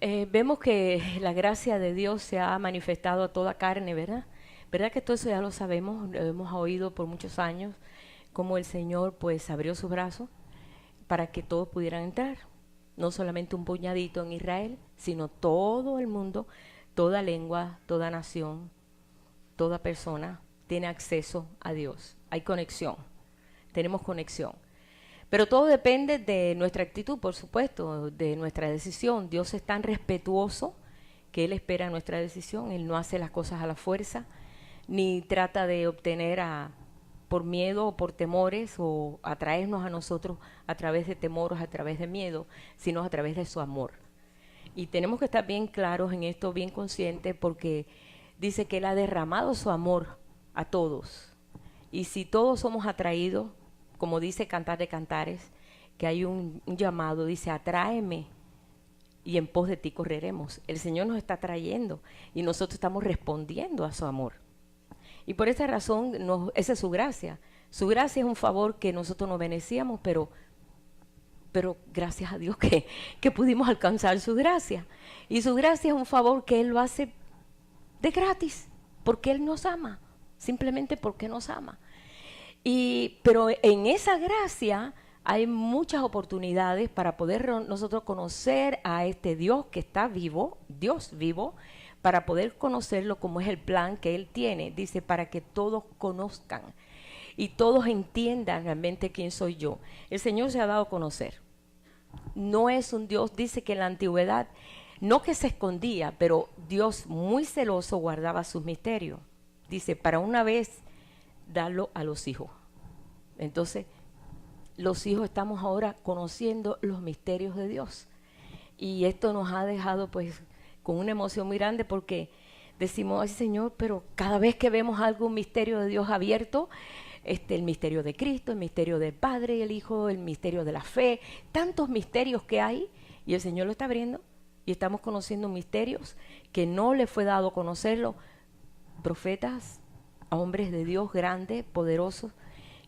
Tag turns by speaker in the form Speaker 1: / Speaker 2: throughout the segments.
Speaker 1: Vemos que la gracia de Dios se ha manifestado a toda carne, ¿verdad? ¿Verdad que todo eso ya lo sabemos? Lo hemos oído por muchos años, cómo el Señor pues abrió sus brazos para que todos pudieran entrar. No solamente un puñadito en Israel, sino todo el mundo, toda lengua, toda nación, toda persona tiene acceso a Dios. Hay conexión, tenemos conexión. Pero todo depende de nuestra actitud, por supuesto, de nuestra decisión. Dios es tan respetuoso que Él espera nuestra decisión. Él no hace las cosas a la fuerza, ni trata de obtener por miedo o por temores o atraernos a nosotros a través de temores, a través de miedo, sino a través de su amor. Y tenemos que estar bien claros en esto, bien conscientes, porque dice que Él ha derramado su amor a todos. Y si todos somos atraídos, como dice Cantar de Cantares, que hay un llamado, dice, atráeme y en pos de ti correremos. El Señor nos está trayendo y nosotros estamos respondiendo a su amor. Y por esa razón, esa es su gracia. Su gracia es un favor que nosotros no merecíamos, pero gracias a Dios que pudimos alcanzar su gracia. Y su gracia es un favor que Él lo hace de gratis, porque Él nos ama, simplemente porque nos ama. Pero en esa gracia hay muchas oportunidades para poder nosotros conocer a este Dios que está vivo, Dios vivo, para poder conocerlo como es el plan que Él tiene. Dice, para que todos conozcan y todos entiendan realmente quién soy yo. El Señor se ha dado a conocer. No es un Dios, dice que en la antigüedad, no que se escondía, pero Dios muy celoso guardaba sus misterios. Dice, para una vez darlo a los hijos. Entonces, los hijos estamos ahora conociendo los misterios de Dios. Y esto nos ha dejado pues con una emoción muy grande porque decimos, ay Señor, pero cada vez que vemos algún misterio de Dios abierto, el misterio de Cristo, el misterio del Padre y el Hijo, el misterio de la fe, tantos misterios que hay, y el Señor lo está abriendo, y estamos conociendo misterios que no le fue dado conocerlo, profetas, hombres de Dios grandes, poderosos,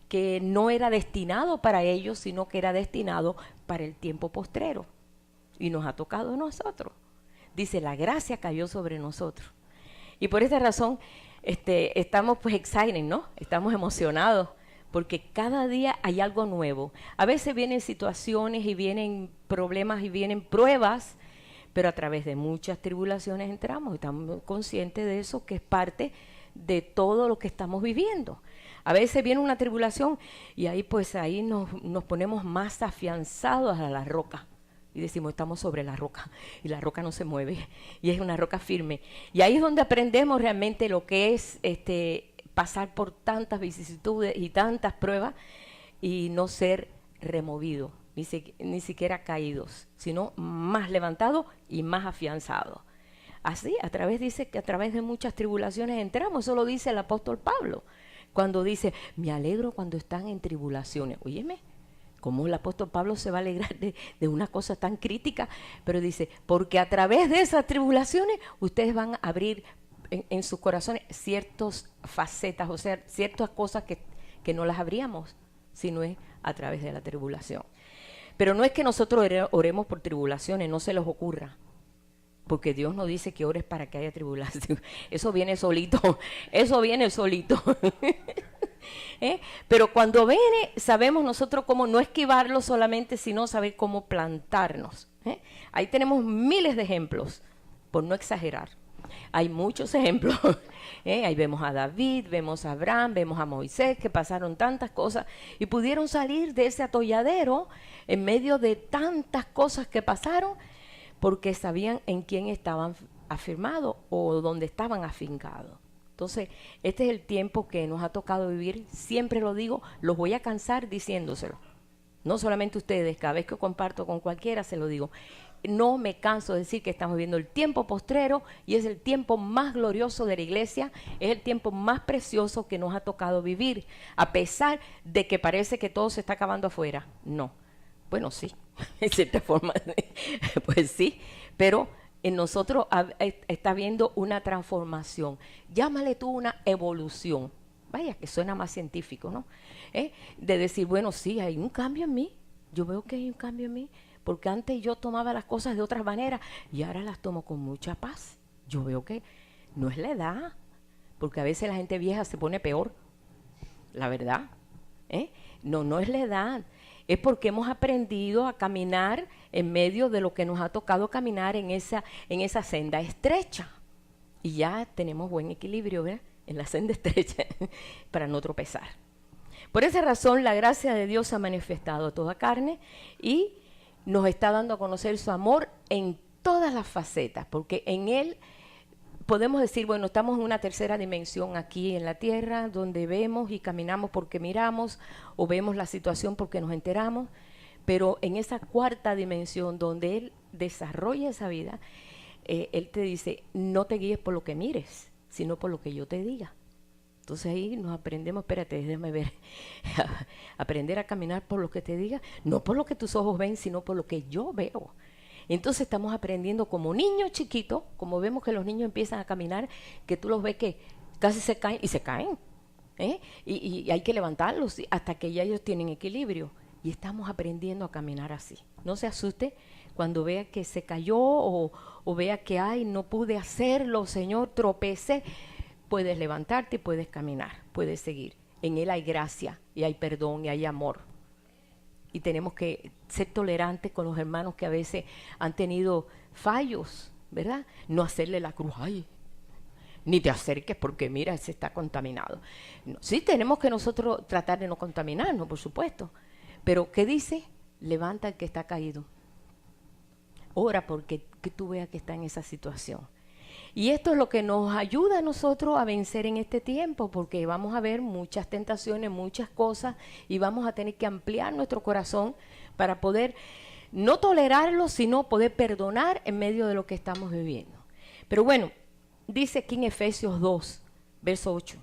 Speaker 1: que no era destinado para ellos, sino que era destinado para el tiempo postrero. Y nos ha tocado a nosotros. Dice, la gracia cayó sobre nosotros. Y por esta razón, estamos pues excited, ¿no? Estamos emocionados, porque cada día hay algo nuevo. A veces vienen situaciones y vienen problemas y vienen pruebas, pero a través de muchas tribulaciones entramos. Estamos conscientes de eso, que es parte de todo lo que estamos viviendo. A veces viene una tribulación y ahí pues ahí nos ponemos más afianzados a la roca y decimos, estamos sobre la roca y la roca no se mueve y es una roca firme. Y ahí es donde aprendemos realmente lo que es pasar por tantas vicisitudes y tantas pruebas y no ser removidos, ni siquiera caídos, sino más levantados y más afianzados. Así, dice que a través de muchas tribulaciones entramos. Eso lo dice el apóstol Pablo, cuando dice, me alegro cuando están en tribulaciones. Óyeme, ¿cómo el apóstol Pablo se va a alegrar de una cosa tan crítica? Pero dice, porque a través de esas tribulaciones ustedes van a abrir en sus corazones ciertas facetas, o sea, ciertas cosas que no las abríamos, sino es a través de la tribulación. Pero no es que nosotros oremos por tribulaciones, no se les ocurra. Porque Dios no dice que ores para que haya tribulación. Eso viene solito. Eso viene solito. Pero cuando viene, sabemos nosotros cómo no esquivarlo solamente, sino saber cómo plantarnos. Ahí tenemos miles de ejemplos, por no exagerar. Hay muchos ejemplos. Ahí vemos a David, vemos a Abraham, vemos a Moisés, que pasaron tantas cosas y pudieron salir de ese atolladero en medio de tantas cosas que pasaron, porque sabían en quién estaban afirmados o dónde estaban afincados. Entonces, este es el tiempo que nos ha tocado vivir. Siempre lo digo, los voy a cansar diciéndoselo. No solamente ustedes, cada vez que comparto con cualquiera se lo digo. No me canso de decir que estamos viviendo el tiempo postrero y es el tiempo más glorioso de la iglesia, es el tiempo más precioso que nos ha tocado vivir, a pesar de que parece que todo se está acabando afuera. No. Bueno, sí, en cierta forma, pues sí, pero en nosotros está habiendo una transformación. Llámale tú una evolución. Vaya, que suena más científico, ¿no? De decir, bueno, sí, hay un cambio en mí. Yo veo que hay un cambio en mí. porque antes yo tomaba las cosas de otra manera y ahora las tomo con mucha paz. Yo veo que no es la edad, porque a veces la gente vieja se pone peor, la verdad. No es la edad, es porque hemos aprendido a caminar en medio de lo que nos ha tocado caminar en esa senda estrecha. Y ya tenemos buen equilibrio, ¿verdad?, en la senda estrecha para no tropezar. Por esa razón, la gracia de Dios se ha manifestado a toda carne y nos está dando a conocer su amor en todas las facetas, porque en Él podemos decir, bueno, estamos en una tercera dimensión aquí en la tierra, donde vemos y caminamos porque miramos, o vemos la situación porque nos enteramos, pero en esa cuarta dimensión donde Él desarrolla esa vida, Él te dice, no te guíes por lo que mires, sino por lo que yo te diga. Entonces ahí nos aprendemos, espérate, déjame ver, aprender a caminar por lo que te diga, no por lo que tus ojos ven, sino por lo que yo veo. Entonces estamos aprendiendo como niños chiquitos, como vemos que los niños empiezan a caminar, que tú los ves que casi se caen, y se caen, y hay que levantarlos hasta que ya ellos tienen equilibrio. Y estamos aprendiendo a caminar así. No se asuste cuando vea que se cayó o vea que, ay, no pude hacerlo, Señor, tropecé. Puedes levantarte y puedes caminar, puedes seguir. En Él hay gracia y hay perdón y hay amor. Y tenemos que ser tolerantes con los hermanos que a veces han tenido fallos, ¿verdad? No hacerle la cruz, ay, ni te acerques porque mira, ese está contaminado. No, sí, tenemos que nosotros tratar de no contaminarnos, por supuesto. Pero, ¿qué dice? Levanta al que está caído. Ora porque que tú veas que está en esa situación. Y esto es lo que nos ayuda a nosotros a vencer en este tiempo, porque vamos a ver muchas tentaciones, muchas cosas, y vamos a tener que ampliar nuestro corazón para poder no tolerarlo, sino poder perdonar en medio de lo que estamos viviendo. Pero bueno, dice aquí en Efesios 2, verso 8.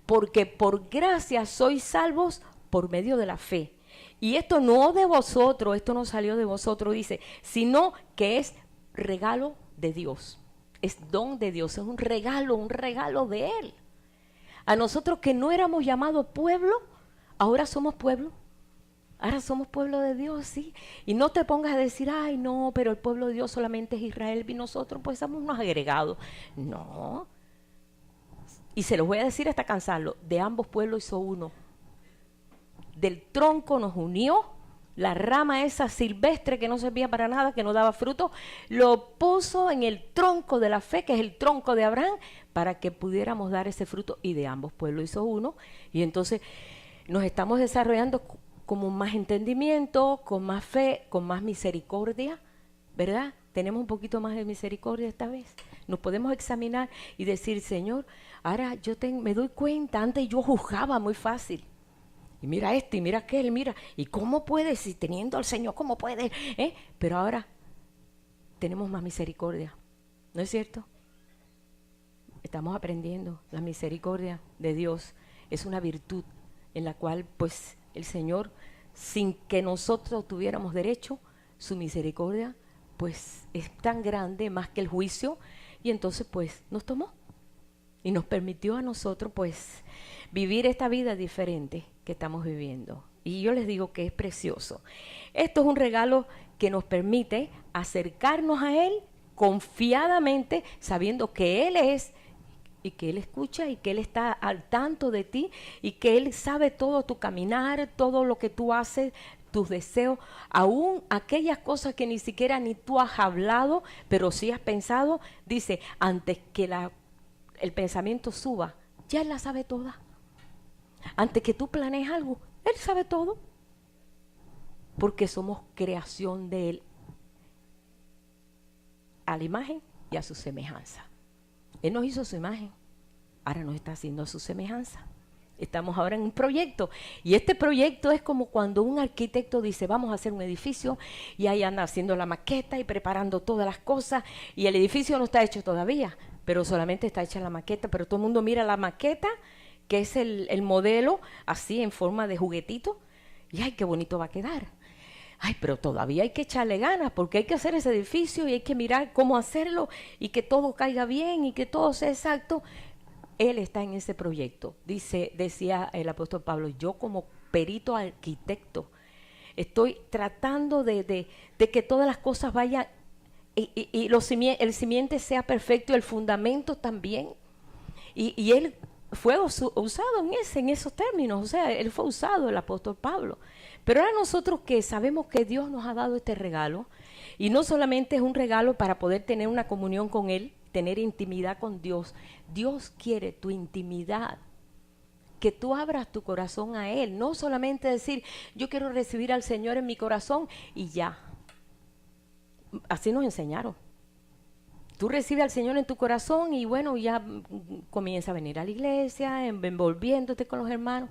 Speaker 1: Porque por gracia sois salvos por medio de la fe. Y esto no de vosotros, esto no salió de vosotros, dice, sino que es regalo de Dios, es don de Dios, es un regalo de Él. A nosotros que no éramos llamados pueblo, ahora somos pueblo de Dios, sí. Y no te pongas a decir, ay no, pero el pueblo de Dios solamente es Israel y nosotros pues somos unos agregados. No, y se los voy a decir hasta cansarlo, de ambos pueblos hizo uno. Del tronco nos unió, la rama esa silvestre que no servía para nada, que no daba fruto, lo puso en el tronco de la fe, que es el tronco de Abraham, para que pudiéramos dar ese fruto, y de ambos pueblos hizo uno. Y entonces nos estamos desarrollando con más entendimiento, con más fe, con más misericordia, ¿verdad? Tenemos un poquito más de misericordia esta vez. Nos podemos examinar y decir, Señor, ahora yo me doy cuenta, antes yo juzgaba muy fácil. Y mira este, y mira aquel, mira, ¿y cómo puede? Si teniendo al Señor, ¿cómo puede? Pero ahora tenemos más misericordia, ¿no es cierto? Estamos aprendiendo la misericordia de Dios. Es una virtud en la cual, pues, el Señor, sin que nosotros tuviéramos derecho, su misericordia, pues, es tan grande, más que el juicio, y entonces, pues, nos tomó y nos permitió a nosotros, pues, vivir esta vida diferente que estamos viviendo. Y yo les digo que es precioso. Esto es un regalo que nos permite acercarnos a Él confiadamente, sabiendo que Él es, y que Él escucha, y que Él está al tanto de ti, y que Él sabe todo tu caminar, todo lo que tú haces, tus deseos, aún aquellas cosas que ni siquiera ni tú has hablado, pero sí has pensado. Dice, antes que el pensamiento suba, ya Él la sabe toda. Antes que tú planees algo, Él sabe todo. Porque somos creación de Él, a la imagen y a su semejanza. Él nos hizo su imagen, ahora nos está haciendo a su semejanza. Estamos ahora en un proyecto, y este proyecto es como cuando un arquitecto dice, vamos a hacer un edificio, y ahí anda haciendo la maqueta y preparando todas las cosas, y el edificio no está hecho todavía, pero solamente está hecha la maqueta, pero todo el mundo mira la maqueta, que es el modelo, así en forma de juguetito, y ¡ay, qué bonito va a quedar! Ay, pero todavía hay que echarle ganas, porque hay que hacer ese edificio y hay que mirar cómo hacerlo y que todo caiga bien y que todo sea exacto. Él está en ese proyecto. Decía el apóstol Pablo, yo como perito arquitecto estoy tratando de que todas las cosas vayan y el simiente sea perfecto y el fundamento también. Y él fue usado en esos términos, o sea, él fue usado, el apóstol Pablo. Pero ahora nosotros que sabemos que Dios nos ha dado este regalo, y no solamente es un regalo para poder tener una comunión con Él, tener intimidad con Dios. Dios quiere tu intimidad, que tú abras tu corazón a Él, no solamente decir, yo quiero recibir al Señor en mi corazón y ya. Así nos enseñaron. Tú recibes al Señor en tu corazón y bueno, ya comienza a venir a la iglesia, envolviéndote con los hermanos.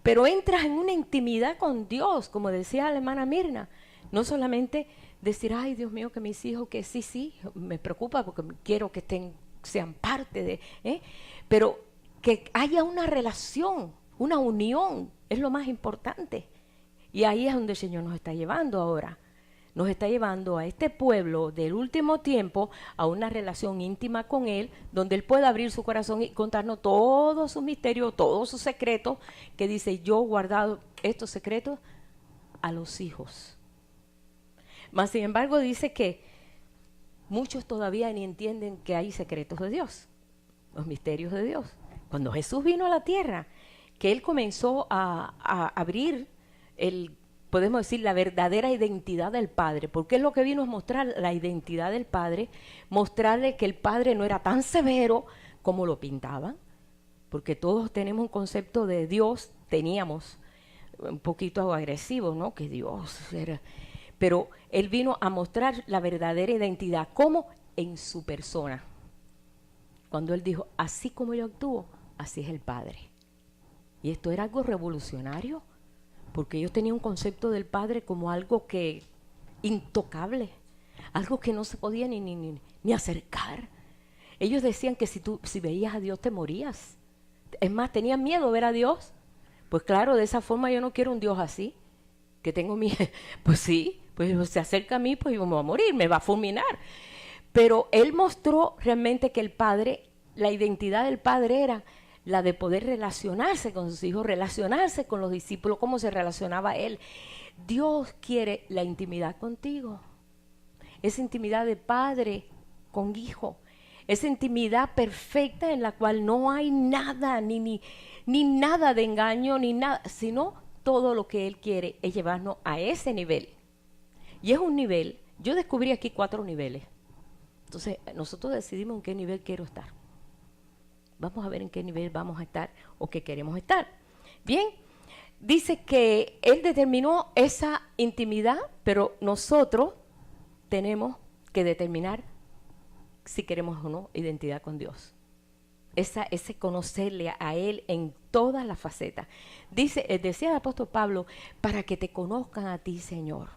Speaker 1: Pero entras en una intimidad con Dios, como decía la hermana Mirna. No solamente decir, ay, Dios mío, que mis hijos, que sí, me preocupa porque quiero que sean parte de... Pero que haya una relación, una unión, es lo más importante. Y ahí es donde el Señor nos está llevando ahora. Nos está llevando a este pueblo del último tiempo a una relación íntima con Él, donde Él pueda abrir su corazón y contarnos todos sus misterios, todos sus secretos, que dice, yo he guardado estos secretos a los hijos. Mas, sin embargo, dice que muchos todavía ni entienden que hay secretos de Dios, los misterios de Dios. Cuando Jesús vino a la tierra, que Él comenzó a abrir podemos decir, la verdadera identidad del Padre, porque es lo que vino a mostrar la identidad del Padre, mostrarle que el Padre no era tan severo como lo pintaban, porque todos tenemos un concepto de Dios, teníamos un poquito agresivo, ¿no? Que Dios era... Pero Él vino a mostrar la verdadera identidad, ¿cómo? En su persona. Cuando Él dijo, así como yo actúo, así es el Padre. Y esto era algo revolucionario, porque ellos tenían un concepto del Padre como algo que intocable, algo que no se podía ni acercar. Ellos decían que si veías a Dios te morías. Es más, tenían miedo de ver a Dios. Pues claro, de esa forma yo no quiero un Dios así, que tengo miedo. Pues sí, pues se acerca a mí, pues yo me voy a morir, me va a fulminar. Pero Él mostró realmente que el Padre, la identidad del Padre era la de poder relacionarse con sus hijos, relacionarse con los discípulos, cómo se relacionaba Él. Dios quiere la intimidad contigo, esa intimidad de padre con hijo, esa intimidad perfecta en la cual no hay nada, ni nada de engaño, ni nada, sino todo lo que Él quiere es llevarnos a ese nivel. Y es un nivel, yo descubrí aquí 4 niveles. Entonces, nosotros decidimos en qué nivel quiero estar. Vamos a ver en qué nivel vamos a estar o qué queremos estar. Bien, dice que Él determinó esa intimidad, pero nosotros tenemos que determinar si queremos o no identidad con Dios. Ese conocerle a Él en todas las facetas. Decía el apóstol Pablo, para que te conozcan a ti, Señor.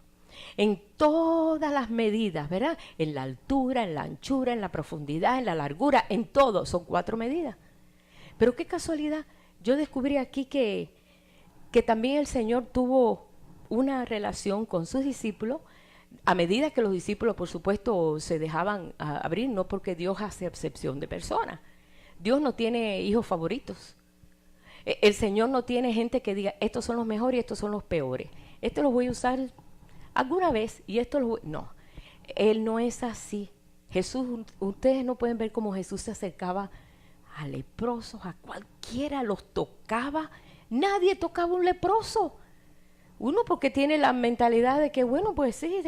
Speaker 1: En todas las medidas, ¿verdad? En la altura, en la anchura, en la profundidad, en la largura, en todo. Son 4 medidas. Pero qué casualidad, yo descubrí aquí que también el Señor tuvo una relación con sus discípulos, a medida que los discípulos, por supuesto, se dejaban abrir, no porque Dios hace excepción de personas. Dios no tiene hijos favoritos. El Señor no tiene gente que diga, estos son los mejores y estos son los peores. Estos los voy a usar alguna vez y esto no, Él no es así. Jesús, ustedes no pueden ver cómo Jesús se acercaba a leprosos, a cualquiera los tocaba. Nadie tocaba a un leproso. Uno porque tiene la mentalidad de que bueno, pues sí,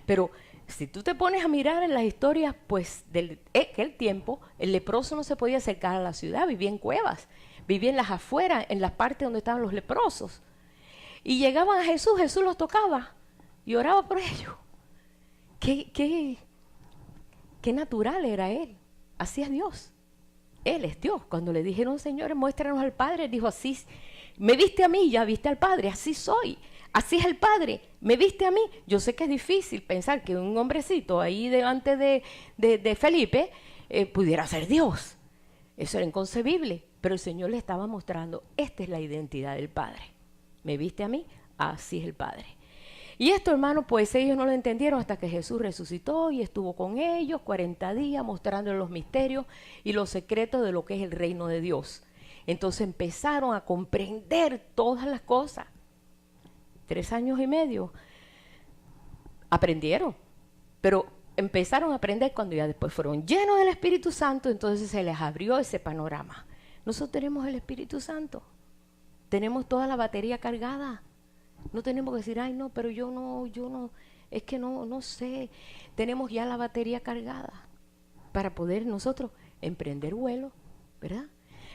Speaker 1: pero si tú te pones a mirar en las historias, pues del aquel tiempo, el leproso no se podía acercar a la ciudad, vivía en cuevas, vivía en las afueras, en las partes donde estaban los leprosos. Y llegaban a Jesús, Jesús los tocaba y oraba por ellos. Qué natural era Él. Así es Dios. Él es Dios. Cuando le dijeron, Señor, muéstranos al Padre, Él dijo, así, me viste a mí, ya viste al Padre, así soy. Así es el Padre, me viste a mí. Yo sé que es difícil pensar que un hombrecito ahí delante de Felipe pudiera ser Dios. Eso era inconcebible. Pero el Señor le estaba mostrando, esta es la identidad del Padre. Me viste a mí, así es el Padre. Y esto, hermano, pues ellos no lo entendieron hasta que Jesús resucitó y estuvo con ellos 40 días mostrándoles los misterios y los secretos de lo que es el reino de Dios. Entonces empezaron a comprender todas las cosas. 3 años y medio, aprendieron, pero empezaron a aprender cuando ya después fueron llenos del Espíritu Santo, entonces se les abrió ese panorama. Nosotros tenemos el Espíritu Santo, tenemos toda la batería cargada, no tenemos que decir, ay no, pero yo no, es que no sé, tenemos ya la batería cargada para poder nosotros emprender vuelo, ¿verdad?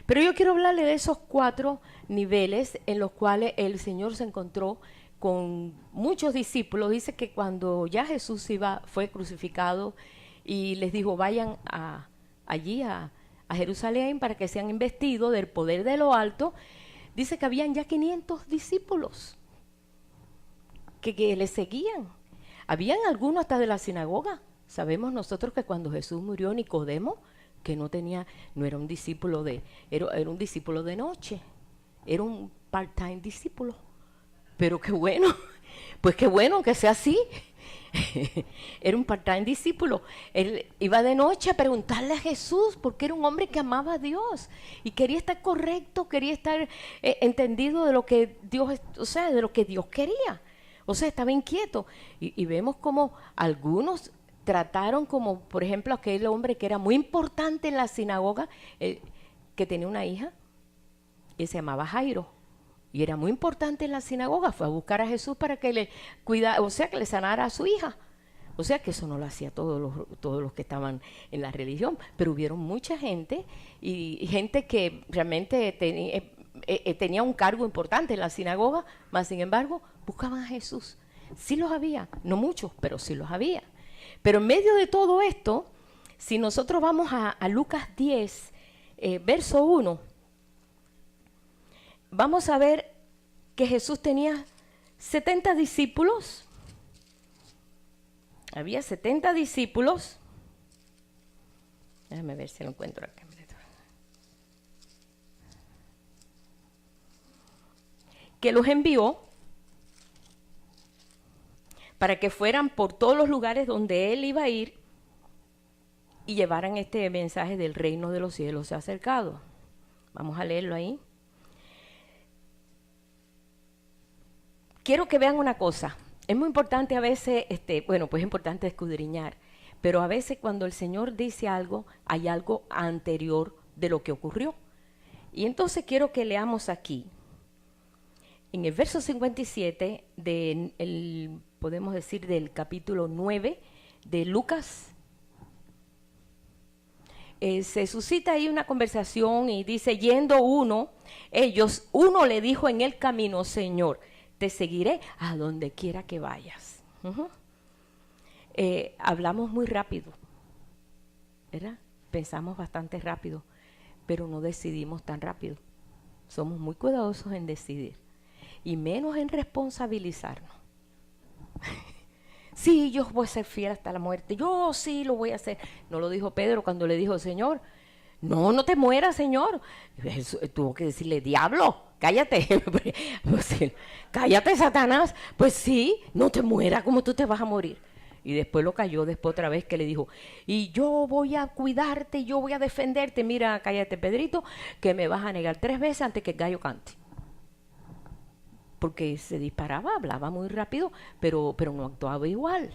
Speaker 1: Pero yo quiero hablarle de esos 4 niveles en los cuales el Señor se encontró con muchos discípulos. Dice que cuando ya Jesús fue crucificado y les dijo, vayan allí a Jerusalén para que sean investidos del poder de lo alto, dice que habían ya 500 discípulos que le seguían. Habían algunos hasta de la sinagoga. Sabemos nosotros que cuando Jesús murió, Nicodemo, que no era un discípulo era un discípulo de noche, era un part-time discípulo. Pero qué bueno, pues qué bueno que sea así. Era un part-time discípulo. Él iba de noche a preguntarle a Jesús, porque era un hombre que amaba a Dios y quería estar correcto, quería estar entendido de lo que Dios, o sea, de lo que Dios quería. O sea, estaba inquieto. Y vemos como algunos trataron como, por ejemplo, aquel hombre que era muy importante en la sinagoga, que tenía una hija, y se llamaba Jairo, y era muy importante en la sinagoga, fue a buscar a Jesús para que le cuidara, o sea, que le sanara a su hija. O sea, que eso no lo hacía todos los que estaban en la religión, pero hubieron mucha gente, y gente que realmente tenía un cargo importante en la sinagoga, mas sin embargo, buscaban a Jesús. Sí los había, no muchos, pero sí los había. Pero en medio de todo esto, si nosotros vamos a Lucas 10, verso 1, vamos a ver que Jesús tenía 70 discípulos. Había 70 discípulos. Déjame ver si lo encuentro acá. Que los envió para que fueran por todos los lugares donde él iba a ir y llevaran este mensaje del reino de los cielos se ha acercado. Vamos a leerlo ahí. Quiero que vean una cosa. Es muy importante a veces, pues es importante escudriñar, pero a veces cuando el Señor dice algo, hay algo anterior de lo que ocurrió. Y entonces quiero que leamos aquí, en el verso 57, podemos decir del capítulo 9 de Lucas, se suscita ahí una conversación y dice, yendo uno le dijo en el camino, Señor, te seguiré a donde quiera que vayas. Hablamos muy rápido, ¿verdad? Pensamos bastante rápido, pero no decidimos tan rápido. Somos muy cuidadosos en decidir y menos en responsabilizarnos. Sí, yo voy a ser fiel hasta la muerte, yo sí lo voy a hacer. No lo dijo Pedro cuando le dijo, Señor, no te mueras, Señor. Tuvo que decirle, diablo, cállate. Cállate, Satanás. Pues sí, no te mueras, como tú te vas a morir. Y después lo cayó, después otra vez que le dijo, y yo voy a cuidarte, yo voy a defenderte. Mira, cállate, Pedrito, que me vas a negar 3 veces antes que el gallo cante. Porque se disparaba, hablaba muy rápido, pero no actuaba igual.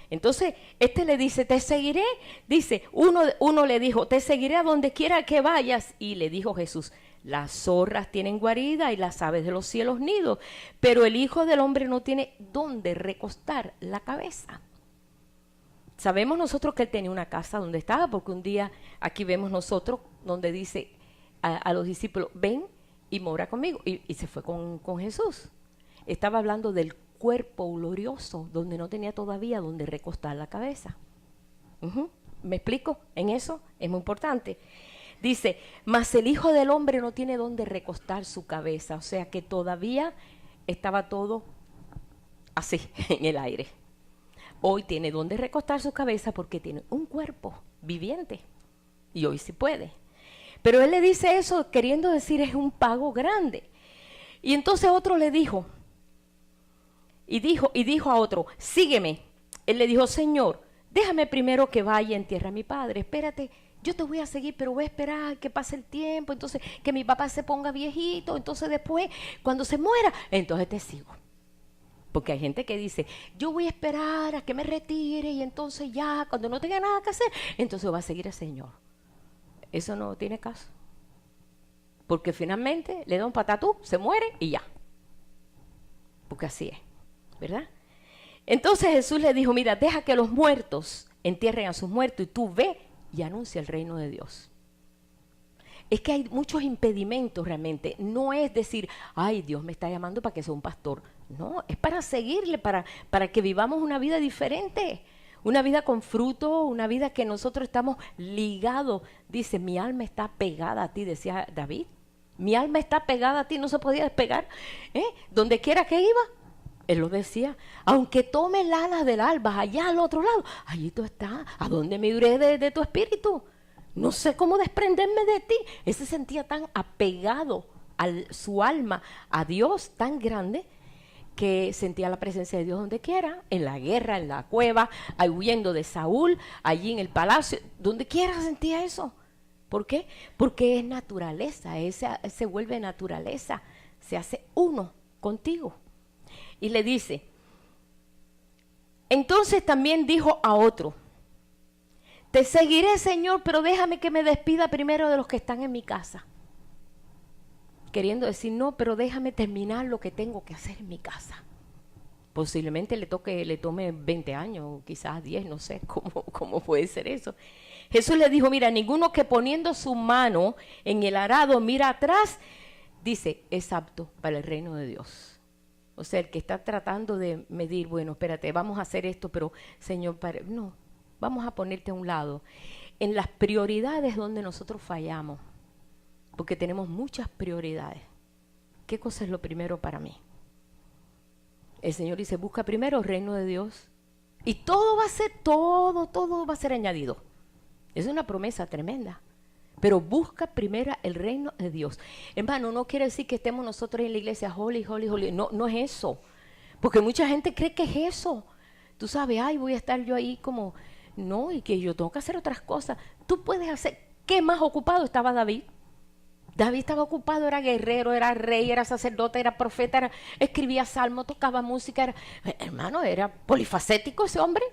Speaker 1: Entonces, le dice, te seguiré. Dice, uno le dijo, te seguiré a donde quiera que vayas. Y le dijo Jesús, las zorras tienen guarida y las aves de los cielos nidos, pero el Hijo del Hombre no tiene dónde recostar la cabeza. Sabemos nosotros que él tenía una casa donde estaba, porque un día aquí vemos nosotros donde dice a los discípulos, ven y mora conmigo, y se fue con Jesús. Estaba hablando del cuerpo glorioso, donde no tenía todavía donde recostar la cabeza. ¿Me explico? En eso es muy importante. Dice, mas el Hijo del Hombre no tiene donde recostar su cabeza, o sea que todavía estaba todo así, en el aire. Hoy tiene donde recostar su cabeza porque tiene un cuerpo viviente, y hoy sí puede. Pero él le dice eso queriendo decir es un pago grande. Y entonces otro le dijo, y dijo a otro, sígueme. Él le dijo, Señor, déjame primero que vaya en tierra a mi padre. Espérate, yo te voy a seguir, pero voy a esperar que pase el tiempo, entonces que mi papá se ponga viejito, entonces después, cuando se muera, entonces te sigo. Porque hay gente que dice, yo voy a esperar a que me retire y entonces ya, cuando no tenga nada que hacer, entonces va a seguir al Señor. Eso no tiene caso. Porque finalmente le da un patatú, se muere y ya. Porque así es, ¿verdad? Entonces Jesús le dijo, mira, deja que los muertos entierren a sus muertos y tú ve y anuncia el reino de Dios. Es que hay muchos impedimentos realmente. No es decir, ay, Dios me está llamando para que sea un pastor. No, es para seguirle, para que vivamos una vida diferente. Una vida con fruto, una vida que nosotros estamos ligados. Dice, mi alma está pegada a ti, decía David. Mi alma está pegada a ti, no se podía despegar. Donde quiera que iba, él lo decía. Aunque tome el alas del alba, allá al otro lado, allí tú estás. ¿A dónde me iré de tu espíritu? No sé cómo desprenderme de ti. Él se sentía tan apegado a su alma, a Dios tan grande, que sentía la presencia de Dios donde quiera, en la guerra, en la cueva, huyendo de Saúl, allí en el palacio, donde quiera sentía eso. ¿Por qué? Porque es naturaleza, se vuelve naturaleza, se hace uno contigo. Y le dice, entonces también dijo a otro, te seguiré, Señor, pero déjame que me despida primero de los que están en mi casa. Queriendo decir, no, pero déjame terminar lo que tengo que hacer en mi casa. Posiblemente le tome 20 años, quizás 10, no sé cómo puede ser eso. Jesús le dijo, mira, ninguno que poniendo su mano en el arado mira atrás, dice, es apto para el reino de Dios. O sea, el que está tratando de medir, bueno, espérate, vamos a hacer esto, pero Señor, no, vamos a ponerte a un lado. En las prioridades donde nosotros fallamos, porque tenemos muchas prioridades. ¿Qué cosa es lo primero para mí? El Señor dice, busca primero el reino de Dios y todo va a ser añadido. Es una promesa tremenda. Pero busca primero el reino de Dios. Hermano, no quiere decir que estemos nosotros en la iglesia holy. No, no es eso. Porque mucha gente cree que es eso. Tú sabes, ay, voy a estar yo ahí como, no, y que yo tengo que hacer otras cosas. Tú puedes hacer, ¿qué más ocupado estaba David? David estaba ocupado, era guerrero, era rey, era sacerdote, era profeta, escribía salmos, tocaba música. Hermano, era polifacético ese hombre.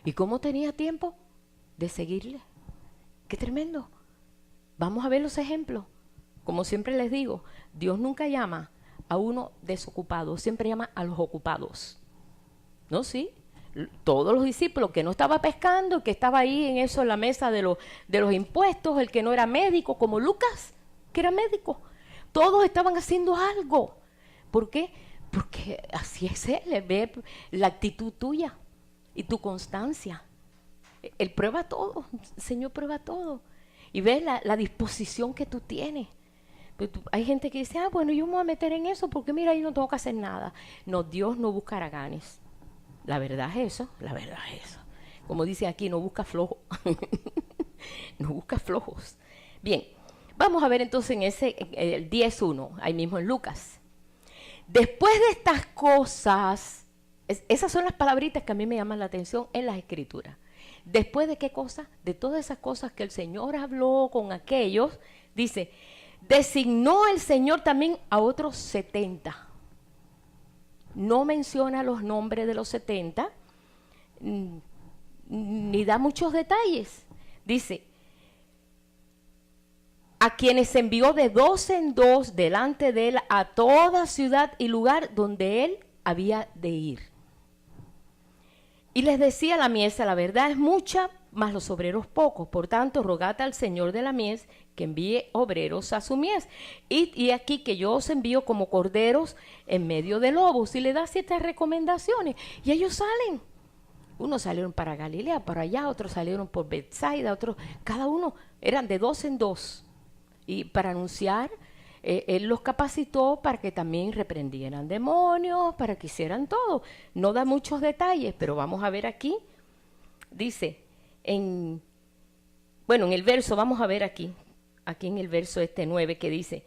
Speaker 1: ¿Y cómo tenía tiempo de seguirle? ¡Qué tremendo! Vamos a ver los ejemplos. Como siempre les digo, Dios nunca llama a uno desocupado, siempre llama a los ocupados. ¿No? Sí. Todos los discípulos, que no estaba pescando, que estaba ahí en eso, en la mesa de los impuestos, el que no era médico, como Lucas, que era médico. Todos estaban haciendo algo. ¿Por qué? Porque así es Él, ve la actitud tuya y tu constancia. Él prueba todo, el Señor prueba todo. Y ve la disposición que tú tienes. Pero hay gente que dice, bueno, yo me voy a meter en eso porque mira, yo no tengo que hacer nada. No, Dios no busca haraganes. La verdad es eso, la verdad es eso. Como dice aquí, no busca flojo. No busca flojos. Bien, vamos a ver entonces en el 10.1, ahí mismo en Lucas. Después de estas cosas, esas son las palabritas que a mí me llaman la atención en las Escrituras. ¿Después de qué cosa? De todas esas cosas que el Señor habló con aquellos, dice, designó el Señor también a otros 70. No menciona los nombres de los 70, ni da muchos detalles. Dice, a quienes envió de 2 en 2 delante de él a toda ciudad y lugar donde él había de ir. Y les decía la mies, la verdad es mucha, mas los obreros pocos. Por tanto, rogad al Señor de la mies que envíe obreros a su mies. Y aquí que yo os envío como corderos en medio de lobos. Y le da 7 recomendaciones. Y ellos salen. Unos salieron para Galilea, para allá, otros salieron por Betsaida, otros, cada uno eran de 2 en 2. Y para anunciar, él los capacitó para que también reprendieran demonios, para que hicieran todo. No da muchos detalles, pero vamos a ver aquí. Dice, en el verso, vamos a ver aquí en el verso 9 que dice,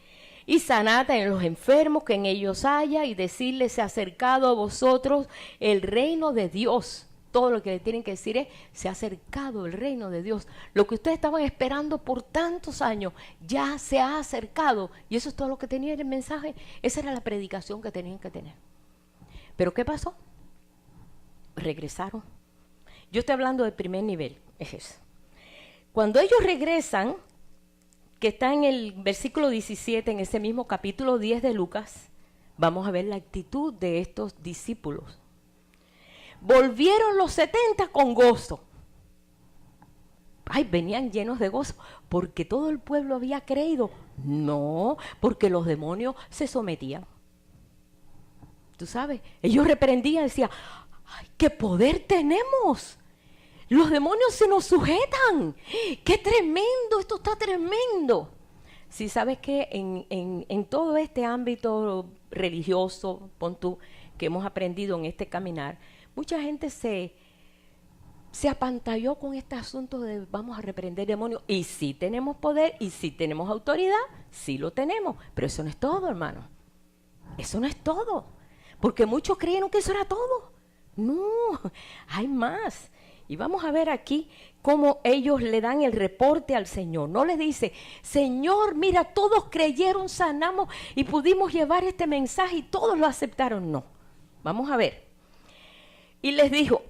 Speaker 1: y sanad en los enfermos que en ellos haya, y decirles, se ha acercado a vosotros el reino de Dios. Todo lo que le tienen que decir es, se ha acercado el reino de Dios. Lo que ustedes estaban esperando por tantos años, ya se ha acercado. Y eso es todo lo que tenía el mensaje. Esa era la predicación que tenían que tener. ¿Pero qué pasó? Regresaron. Yo estoy hablando del primer nivel, es eso. Cuando ellos regresan, que está en el versículo 17, en ese mismo capítulo 10 de Lucas, vamos a ver la actitud de estos discípulos. Volvieron los 70 con gozo. Ay, venían llenos de gozo, porque todo el pueblo había creído. No, porque los demonios se sometían. Tú sabes, ellos reprendían, decían, ¡ay, qué poder tenemos! Los demonios se nos sujetan. ¡Qué tremendo! Esto está tremendo. Si sabes que en todo este ámbito religioso, pon tú, que hemos aprendido en este caminar, mucha gente se apantalló con este asunto de vamos a reprender demonios. Y sí tenemos poder, y sí tenemos autoridad, sí lo tenemos. Pero eso no es todo, hermano. Eso no es todo. Porque muchos creyeron que eso era todo. No, hay más. Y vamos a ver aquí cómo ellos le dan el reporte al Señor. No les dice, Señor, mira, todos creyeron, sanamos y pudimos llevar este mensaje y todos lo aceptaron. No, vamos a ver. Y les dijo,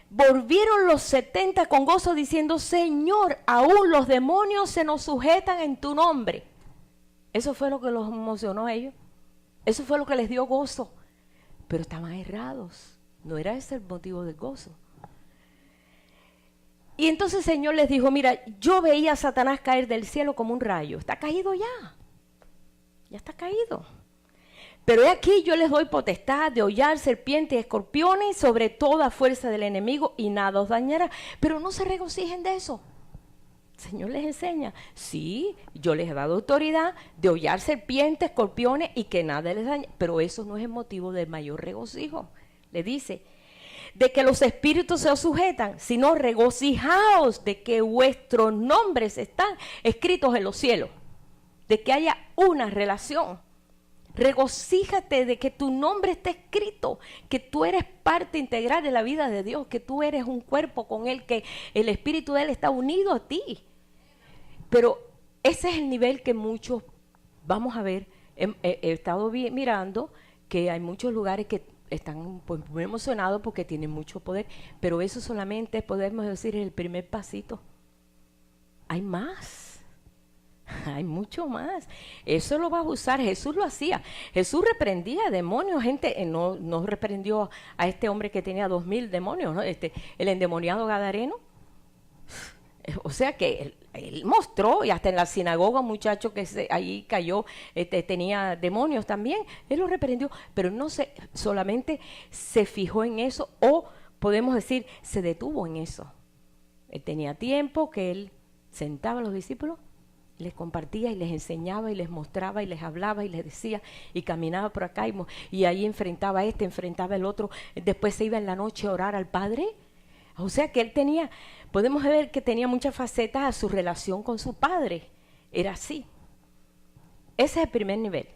Speaker 1: volvieron los 70 con gozo diciendo, Señor, aún los demonios se nos sujetan en tu nombre. Eso fue lo que los emocionó a ellos. Eso fue lo que les dio gozo. Pero estaban errados. No era ese el motivo del gozo. Y entonces el Señor les dijo, mira, yo veía a Satanás caer del cielo como un rayo. Está caído ya. Ya está caído. Pero he aquí yo les doy potestad de hollar serpientes y escorpiones sobre toda fuerza del enemigo y nada os dañará. Pero no se regocijen de eso. El Señor les enseña, sí, yo les he dado autoridad de hollar serpientes, escorpiones y que nada les dañe. Pero eso no es el motivo del mayor regocijo. Le dice, de que los espíritus se os sujetan, sino regocijaos de que vuestros nombres están escritos en los cielos, de que haya una relación. Regocíjate de que tu nombre está escrito, que tú eres parte integral de la vida de Dios, que tú eres un cuerpo con Él, que el espíritu de Él está unido a ti. Pero ese es el nivel que muchos, vamos a ver, he estado mirando que hay muchos lugares que están pues, muy emocionados porque tienen mucho poder, pero eso solamente podemos decir es el primer pasito. Hay más, hay mucho más. Eso lo vas a usar. Jesús lo hacía. Jesús reprendía demonios, gente. No reprendió a este hombre que tenía 2000 demonios, ¿no? El endemoniado gadareno. O sea que él mostró, y hasta en la sinagoga un muchacho que ahí cayó, tenía demonios también, él lo reprendió, pero no solamente se fijó en eso, o podemos decir, se detuvo en eso. Él tenía tiempo que él sentaba a los discípulos, les compartía y les enseñaba y les mostraba y les hablaba y les decía y caminaba por acá y ahí enfrentaba a enfrentaba el otro, después se iba en la noche a orar al Padre. O sea que él tenía, podemos ver que tenía muchas facetas a su relación con su padre. Era así. Ese es el primer nivel.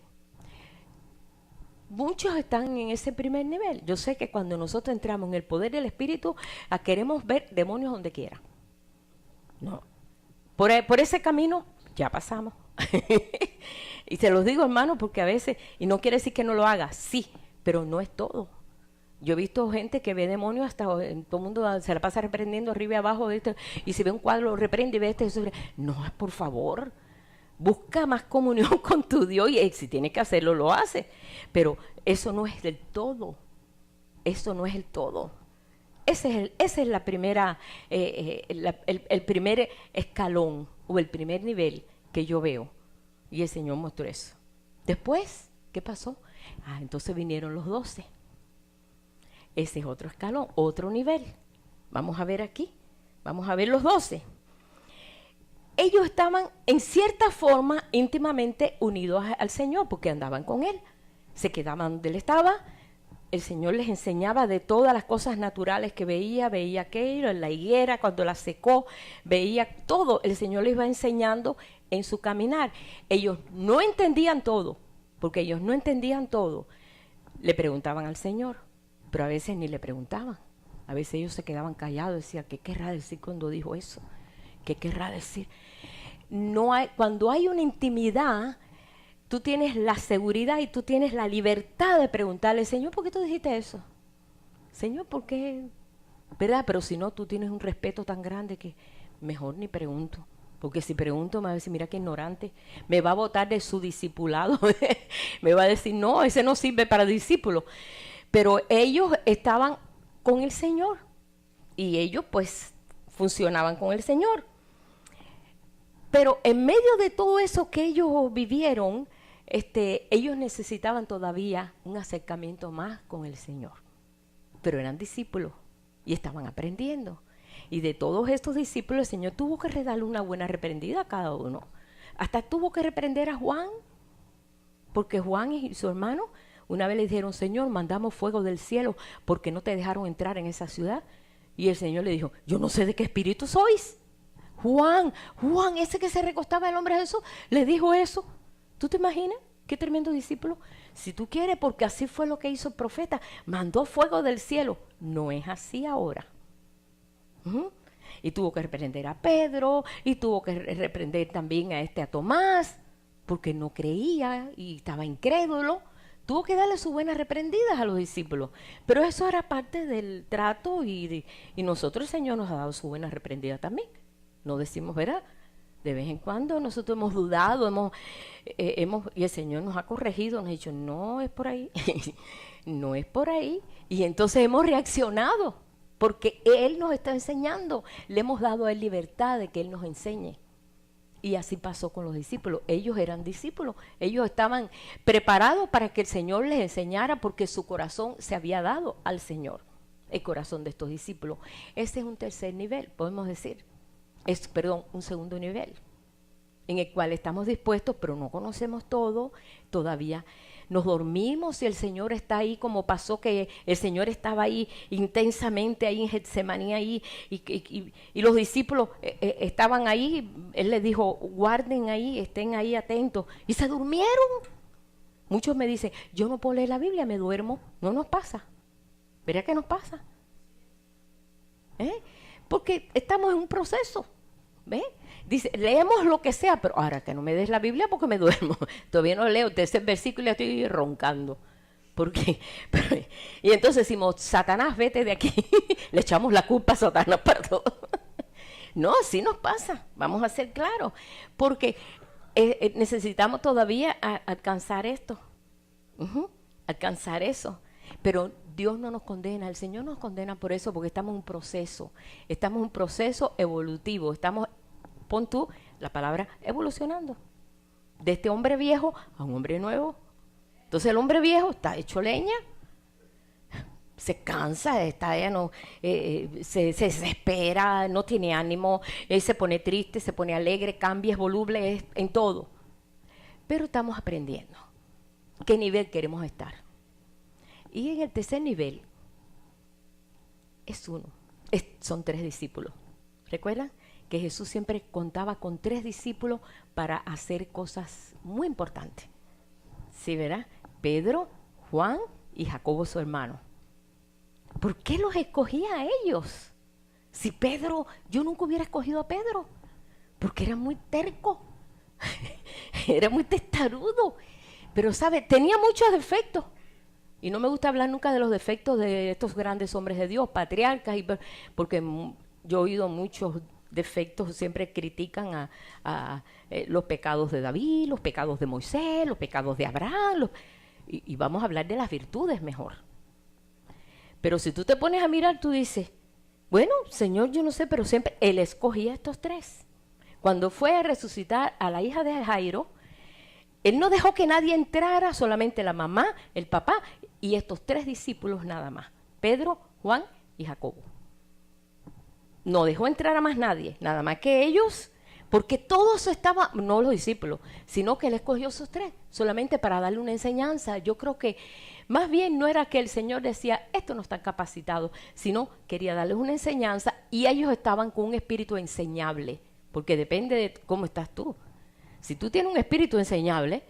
Speaker 1: Muchos están en ese primer nivel. Yo sé que cuando nosotros entramos en el poder del Espíritu, queremos ver demonios donde quiera. No. Por ese camino ya pasamos. Y se los digo, hermano, porque a veces, y no quiere decir que no lo haga, sí, pero no es todo. Yo he visto gente que ve demonios hasta todo el mundo se la pasa reprendiendo arriba y abajo de esto, y si ve un cuadro reprende y ve esto. No, por favor, busca más comunión con tu Dios y si tienes que hacerlo, lo hace. Pero eso no es del todo. Eso no es el todo. Ese es la primera, el primer escalón o el primer nivel que yo veo. Y el Señor mostró eso. Después, ¿qué pasó? Entonces vinieron los 12. Ese es otro escalón, otro nivel. Vamos a ver aquí. Vamos a ver los 12. Ellos estaban en cierta forma íntimamente unidos al Señor porque andaban con Él. Se quedaban donde Él estaba. El Señor les enseñaba de todas las cosas naturales que veía aquello, en la higuera, cuando la secó, veía todo. El Señor les iba enseñando en su caminar. Ellos no entendían todo, porque ellos no entendían todo. Le preguntaban al Señor, pero a veces ni le preguntaban. A veces ellos se quedaban callados, decían, ¿qué querrá decir cuando dijo eso? ¿Qué querrá decir? Cuando hay una intimidad, tú tienes la seguridad y tú tienes la libertad de preguntarle, Señor, ¿por qué tú dijiste eso? Señor, ¿por qué? ¿Verdad? Pero si no, tú tienes un respeto tan grande que mejor ni pregunto. Porque si pregunto, me va a decir, mira qué ignorante, me va a botar de su discipulado. Me va a decir, no, ese no sirve para discípulo. Pero ellos estaban con el Señor y ellos pues funcionaban con el Señor. Pero en medio de todo eso que ellos vivieron, ellos necesitaban todavía un acercamiento más con el Señor. Pero eran discípulos y estaban aprendiendo. Y de todos estos discípulos, el Señor tuvo que darle una buena reprendida a cada uno. Hasta tuvo que reprender a Juan, porque Juan y su hermano una vez le dijeron, Señor, mandamos fuego del cielo porque no te dejaron entrar en esa ciudad. Y el Señor le dijo, yo no sé de qué espíritu sois. Juan, ese que se recostaba el hombre de Jesús, le dijo eso. ¿Tú te imaginas? Qué tremendo discípulo. Si tú quieres, porque así fue lo que hizo el profeta, mandó fuego del cielo. No es así ahora. Y tuvo que reprender a Pedro, y tuvo que reprender también a Tomás, porque no creía y estaba incrédulo. Tuvo que darle sus buenas reprendidas a los discípulos. Pero eso era parte del trato y nosotros, el Señor nos ha dado su buena reprendida también. No decimos, ¿verdad? De vez en cuando nosotros hemos dudado, y el Señor nos ha corregido, nos ha dicho, no es por ahí, no es por ahí. Y entonces hemos reaccionado, porque Él nos está enseñando, le hemos dado a Él libertad de que Él nos enseñe. Y así pasó con los discípulos. Ellos eran discípulos, ellos estaban preparados para que el Señor les enseñara, porque su corazón se había dado al Señor, el corazón de estos discípulos. Ese es un tercer nivel, podemos decir. Un segundo nivel, en el cual estamos dispuestos, pero no conocemos todo, todavía nos dormimos y el Señor está ahí, como pasó que el Señor estaba ahí intensamente, ahí en Getsemaní, ahí, y los discípulos estaban ahí, Él les dijo, guarden ahí, estén ahí atentos, y se durmieron. Muchos me dicen, yo no puedo leer la Biblia, me duermo. No nos pasa. ¿Verdad que nos pasa? Porque estamos en un proceso. ¿Ves? Dice, leemos lo que sea, pero ahora que no me des la Biblia porque me duermo. Todavía no leo ese versículo y ya estoy roncando. Porque, y entonces decimos, Satanás, vete de aquí. Le echamos la culpa a Satanás para todo. No, sí nos pasa. Vamos a ser claros. Porque necesitamos todavía alcanzar esto. Alcanzar eso. Pero Dios no nos condena, el Señor nos condena por eso, porque estamos en un proceso. Estamos en un proceso evolutivo. Estamos, pon tú la palabra, evolucionando. De este hombre viejo a un hombre nuevo. Entonces el hombre viejo está hecho leña, se cansa, se desespera, no tiene ánimo, se pone triste, se pone alegre, cambia, es voluble, en todo. Pero estamos aprendiendo qué nivel queremos estar. Y en el tercer nivel son 3 discípulos. ¿Recuerdan? Que Jesús siempre contaba con 3 discípulos para hacer cosas muy importantes. ¿Sí, verdad? Pedro, Juan y Jacobo, su hermano. ¿Por qué los escogía a ellos? Si Pedro, yo nunca hubiera escogido a Pedro, porque era muy terco, era muy testarudo, pero ¿sabe? Tenía muchos defectos. Y no me gusta hablar nunca de los defectos de estos grandes hombres de Dios, patriarcas, porque yo he oído muchos defectos, siempre critican a los pecados de David, los pecados de Moisés, los pecados de Abraham, y vamos a hablar de las virtudes mejor. Pero si tú te pones a mirar, tú dices, bueno, Señor, yo no sé, pero siempre Él escogía a estos 3. Cuando fue a resucitar a la hija de Jairo, Él no dejó que nadie entrara, solamente la mamá, el papá y estos 3 discípulos nada más. Pedro, Juan y Jacobo. No dejó entrar a más nadie, nada más que ellos, porque todo eso estaba, no los discípulos, sino que Él escogió esos 3, solamente para darle una enseñanza. Yo creo que más bien no era que el Señor decía, estos no están capacitados, sino quería darles una enseñanza y ellos estaban con un espíritu enseñable, porque depende de cómo estás tú. Si tú tienes un espíritu enseñable,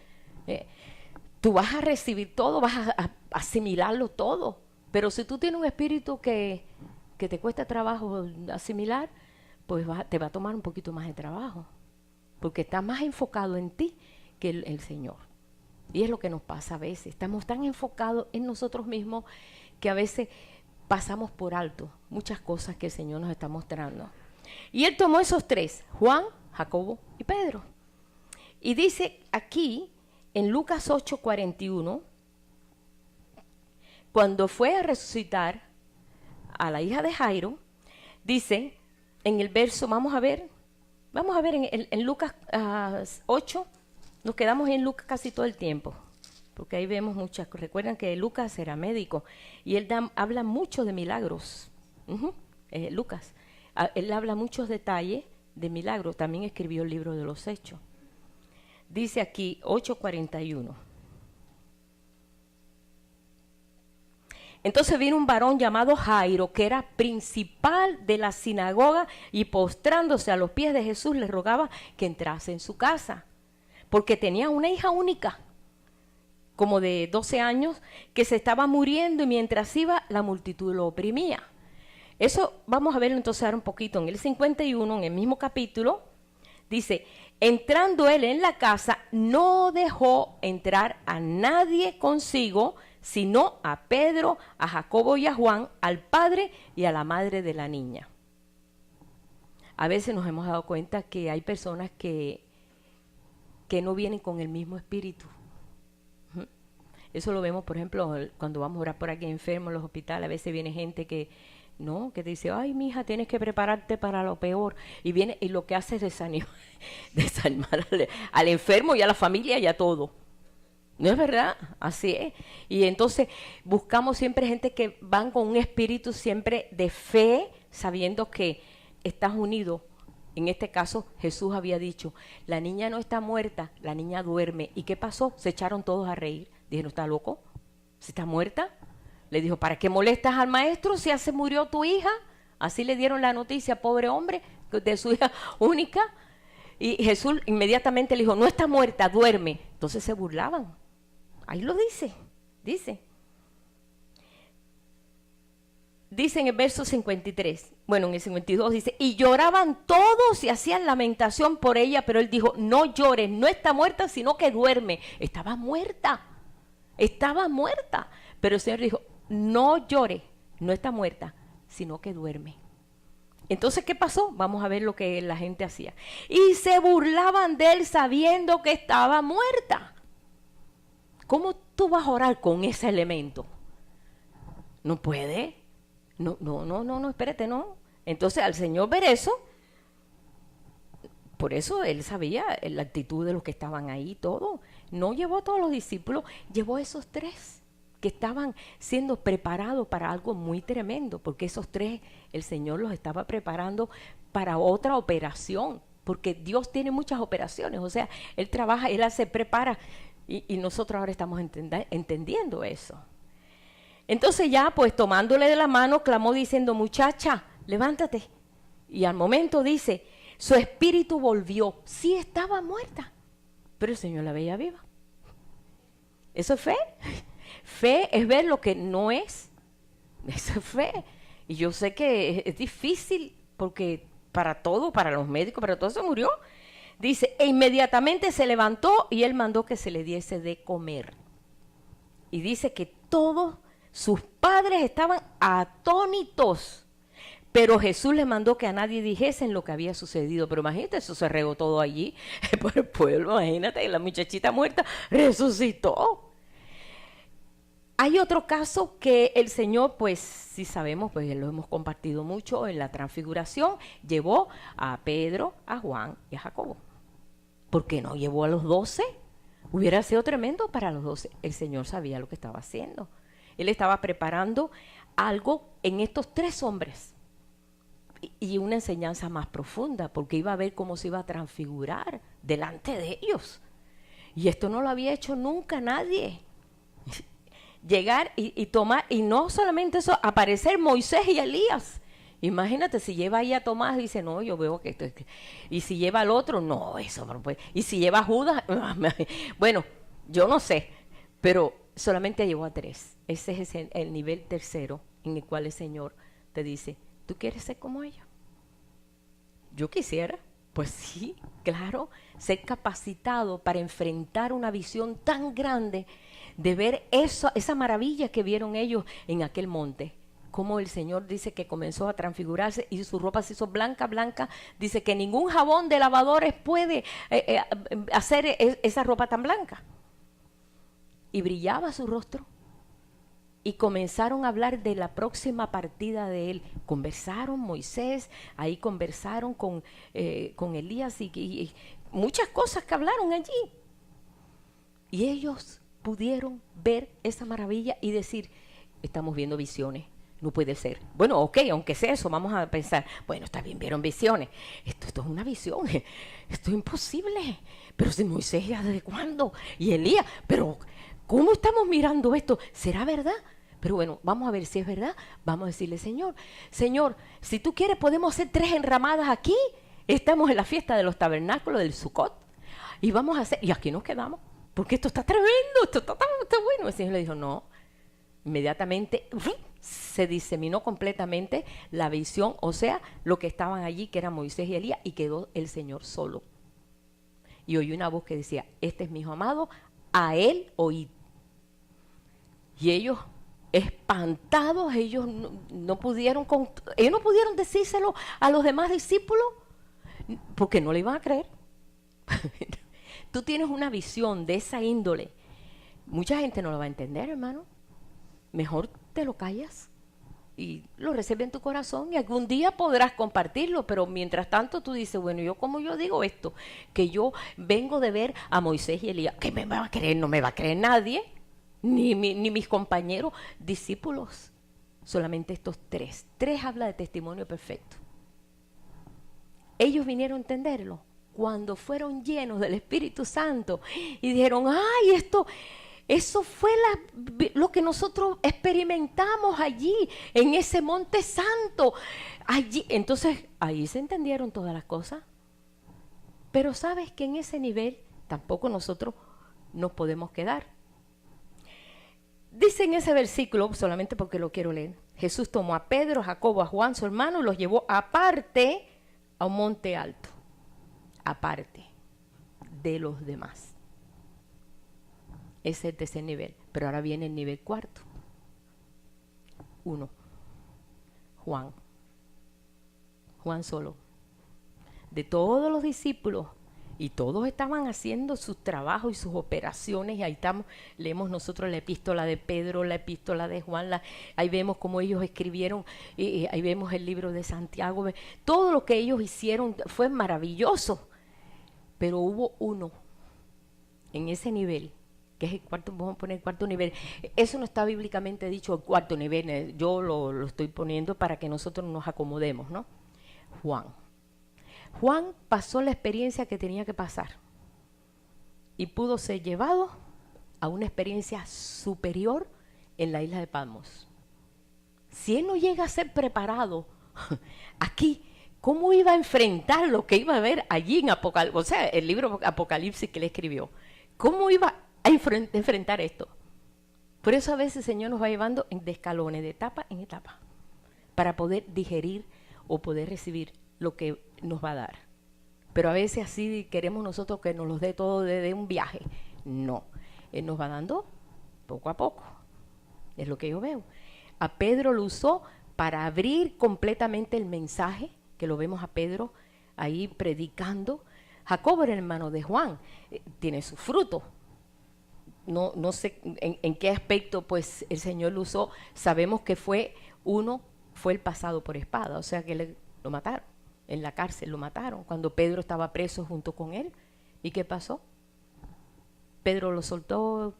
Speaker 1: tú vas a recibir todo, vas a asimilarlo todo. Pero si tú tienes un espíritu que te cuesta trabajo asimilar, pues te va a tomar un poquito más de trabajo, porque está más enfocado en ti que el Señor. Y es lo que nos pasa a veces. Estamos tan enfocados en nosotros mismos que a veces pasamos por alto muchas cosas que el Señor nos está mostrando. Y Él tomó esos tres, Juan, Jacobo y Pedro. Y dice aquí, en Lucas 8:41, cuando fue a resucitar a la hija de Jairo, dice en el verso, vamos a ver en Lucas 8, nos quedamos en Lucas casi todo el tiempo, porque ahí vemos muchas cosas. Recuerdan que Lucas era médico y él habla mucho de milagros. Lucas, él habla muchos detalles de milagros, también escribió el libro de los Hechos. Dice aquí 8:41. Entonces vino un varón llamado Jairo, que era principal de la sinagoga, y postrándose a los pies de Jesús le rogaba que entrase en su casa, porque tenía una hija única, como de 12 años, que se estaba muriendo, y mientras iba la multitud lo oprimía. Eso vamos a verlo entonces ahora un poquito. En el 51, en el mismo capítulo, dice, entrando él en la casa, no dejó entrar a nadie consigo, sino a Pedro, a Jacobo y a Juan, al padre y a la madre de la niña. A veces nos hemos dado cuenta que hay personas que no vienen con el mismo espíritu. Eso lo vemos, por ejemplo, cuando vamos a orar por aquí enfermos en los hospitales. A veces viene gente que te dice, ay, mija, tienes que prepararte para lo peor. Y viene y lo que hace es desanimar al enfermo y a la familia y a todo. ¿No es verdad? Así es. Y entonces buscamos siempre gente que van con un espíritu siempre de fe, sabiendo que estás unido. En este caso, Jesús había dicho, la niña no está muerta, la niña duerme. ¿Y qué pasó? Se echaron todos a reír. Dijeron, ¿está loco? ¿Si está muerta? Le dijo, ¿para qué molestas al maestro si ya se murió tu hija? Así le dieron la noticia, pobre hombre, de su hija única. Y Jesús inmediatamente le dijo, no está muerta, duerme. Entonces se burlaban. Ahí lo dice. Dice en el verso 53, bueno, en el 52 dice, y lloraban todos y hacían lamentación por ella, pero él dijo, no llores, no está muerta, sino que duerme. Estaba muerta. Pero el Señor dijo, no llore, no está muerta, sino que duerme. Entonces, ¿qué pasó? Vamos a ver lo que la gente hacía. Y se burlaban de él sabiendo que estaba muerta. ¿Cómo tú vas a orar con ese elemento? No puede. No, espérate, no. Entonces, al Señor ver eso, por eso él sabía la actitud de los que estaban ahí, todo. No llevó a todos los discípulos, llevó a esos tres que estaban siendo preparados para algo muy tremendo, porque esos tres el Señor los estaba preparando para otra operación, porque Dios tiene muchas operaciones, o sea, Él trabaja, Él se prepara, y nosotros ahora estamos entendiendo eso. Entonces ya, pues tomándole de la mano, clamó diciendo, muchacha, levántate. Y al momento dice, su espíritu volvió. Sí estaba muerta, pero el Señor la veía viva. ¿Eso es fe? Fe es ver lo que no es. Eso es fe. Y yo sé que es difícil porque para todo, para los médicos, para todo se murió. Dice, e inmediatamente se levantó y él mandó que se le diese de comer. Y dice que todos sus padres estaban atónitos. Pero Jesús les mandó que a nadie dijesen lo que había sucedido. Pero imagínate, eso se regó todo allí por el pueblo. Imagínate, la muchachita muerta resucitó. Hay otro caso que el Señor, pues sí sabemos, pues lo hemos compartido mucho en la transfiguración, llevó a Pedro, a Juan y a Jacobo. ¿Por qué no llevó a los 12? Hubiera sido tremendo para los 12. El Señor sabía lo que estaba haciendo. Él estaba preparando algo en estos tres hombres y una enseñanza más profunda, porque iba a ver cómo se iba a transfigurar delante de ellos. Y esto no lo había hecho nunca nadie. Llegar y tomar, y no solamente eso, aparecer Moisés y Elías. Imagínate, si lleva ahí a Tomás, dice, no, yo veo que esto es... Y si lleva al otro, no, eso no puede. Y si lleva a Judas, bueno, yo no sé, pero solamente llevó a tres. Ese es el nivel tercero en el cual el Señor te dice, ¿tú quieres ser como ellos? Yo quisiera, Pues sí, claro, ser capacitado para enfrentar una visión tan grande de ver eso, esa maravilla que vieron ellos en aquel monte. Como el Señor dice que comenzó a transfigurarse y su ropa se hizo blanca, blanca. Dice que ningún jabón de lavadores puede hacer esa ropa tan blanca. Y brillaba su rostro. Y comenzaron a hablar de la próxima partida de él. Conversaron Moisés, ahí conversaron con Elías y muchas cosas que hablaron allí. Y ellos pudieron ver esa maravilla y decir, estamos viendo visiones, no puede ser. Bueno, ok, aunque sea eso, vamos a pensar, bueno, está bien, vieron visiones. Esto es una visión, esto es imposible. Pero si Moisés, ¿desde cuándo? Y Elías, pero ¿cómo estamos mirando esto? ¿Será verdad? Pero bueno, vamos a ver si es verdad. Vamos a decirle, Señor, si tú quieres podemos hacer 3 enramadas aquí. Estamos en la fiesta de los tabernáculos del Sucot. Y vamos a hacer, y aquí nos quedamos. Porque esto está tremendo, esto está bueno. El Señor le dijo, no. Inmediatamente se diseminó completamente la visión, o sea, lo que estaban allí, que eran Moisés y Elías, y quedó el Señor solo. Y oyó una voz que decía, este es mi hijo amado, a él oíd. Y ellos, espantados, ellos no pudieron decírselo a los demás discípulos, porque no le iban a creer. Tú tienes una visión de esa índole, mucha gente no lo va a entender, hermano. Mejor te lo callas y lo recibes en tu corazón y algún día podrás compartirlo, pero mientras tanto tú dices, bueno, como yo digo esto, que yo vengo de ver a Moisés y Elías, ¿qué me va a creer? No me va a creer nadie, ni mis compañeros discípulos, solamente estos 3. 3 habla de testimonio perfecto. Ellos vinieron a entenderlo cuando fueron llenos del Espíritu Santo y dijeron, ay, eso fue lo que nosotros experimentamos allí, en ese monte santo. Allí. Entonces, ahí se entendieron todas las cosas. Pero sabes que en ese nivel tampoco nosotros nos podemos quedar. Dice en ese versículo, solamente porque lo quiero leer, Jesús tomó a Pedro, a Jacobo, a Juan, su hermano, y los llevó aparte a un monte alto, aparte de los demás. Ese es el tercer nivel, pero ahora viene el nivel 4. 1. Juan solo. De todos los discípulos, y todos estaban haciendo sus trabajos y sus operaciones, y ahí leemos nosotros la epístola de Pedro, la epístola de Juan, ahí vemos cómo ellos escribieron, ahí vemos el libro de Santiago, todo lo que ellos hicieron fue maravilloso, pero hubo uno en ese nivel, que es el cuarto, vamos a poner el cuarto nivel. Eso no está bíblicamente dicho, el cuarto nivel, yo lo estoy poniendo para que nosotros nos acomodemos, ¿no? Juan pasó la experiencia que tenía que pasar y pudo ser llevado a una experiencia superior en la isla de Patmos. Si él no llega a ser preparado aquí, ¿cómo iba a enfrentar lo que iba a ver allí en Apocalipsis? O sea, el libro Apocalipsis que él escribió. ¿Cómo iba a enfrentar esto? Por eso a veces el Señor nos va llevando de escalones, de etapa en etapa, para poder digerir o poder recibir lo que nos va a dar. Pero a veces así queremos nosotros que nos los dé todo desde un viaje. No, Él nos va dando poco a poco. Es lo que yo veo. A Pedro lo usó para abrir completamente el mensaje, que lo vemos a Pedro ahí predicando. Jacobo era el hermano de Juan, tiene su fruto. No sé en qué aspecto pues el Señor lo usó. Sabemos que fue el pasado por espada, o sea que lo mataron. En la cárcel lo mataron, cuando Pedro estaba preso junto con él. ¿Y qué pasó? Pedro lo soltó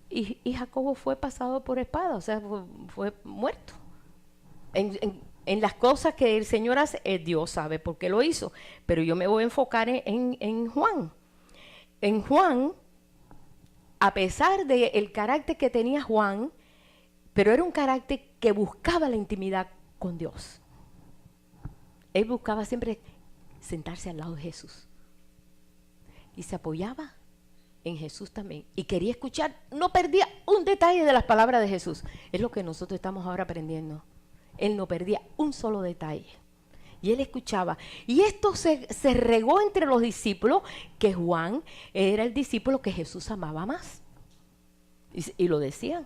Speaker 1: y Jacobo fue pasado por espada, o sea, fue muerto. En las cosas que el Señor hace, Dios sabe por qué lo hizo, pero yo me voy a enfocar en Juan. En Juan, a pesar del carácter que tenía Juan, pero era un carácter que buscaba la intimidad con Dios. Él buscaba siempre sentarse al lado de Jesús. Y se apoyaba en Jesús también. Y quería escuchar, no perdía un detalle de las palabras de Jesús. Es lo que nosotros estamos ahora aprendiendo. Él no perdía un solo detalle. Y él escuchaba. Y esto se regó entre los discípulos, que Juan era el discípulo que Jesús amaba más. Y lo decían.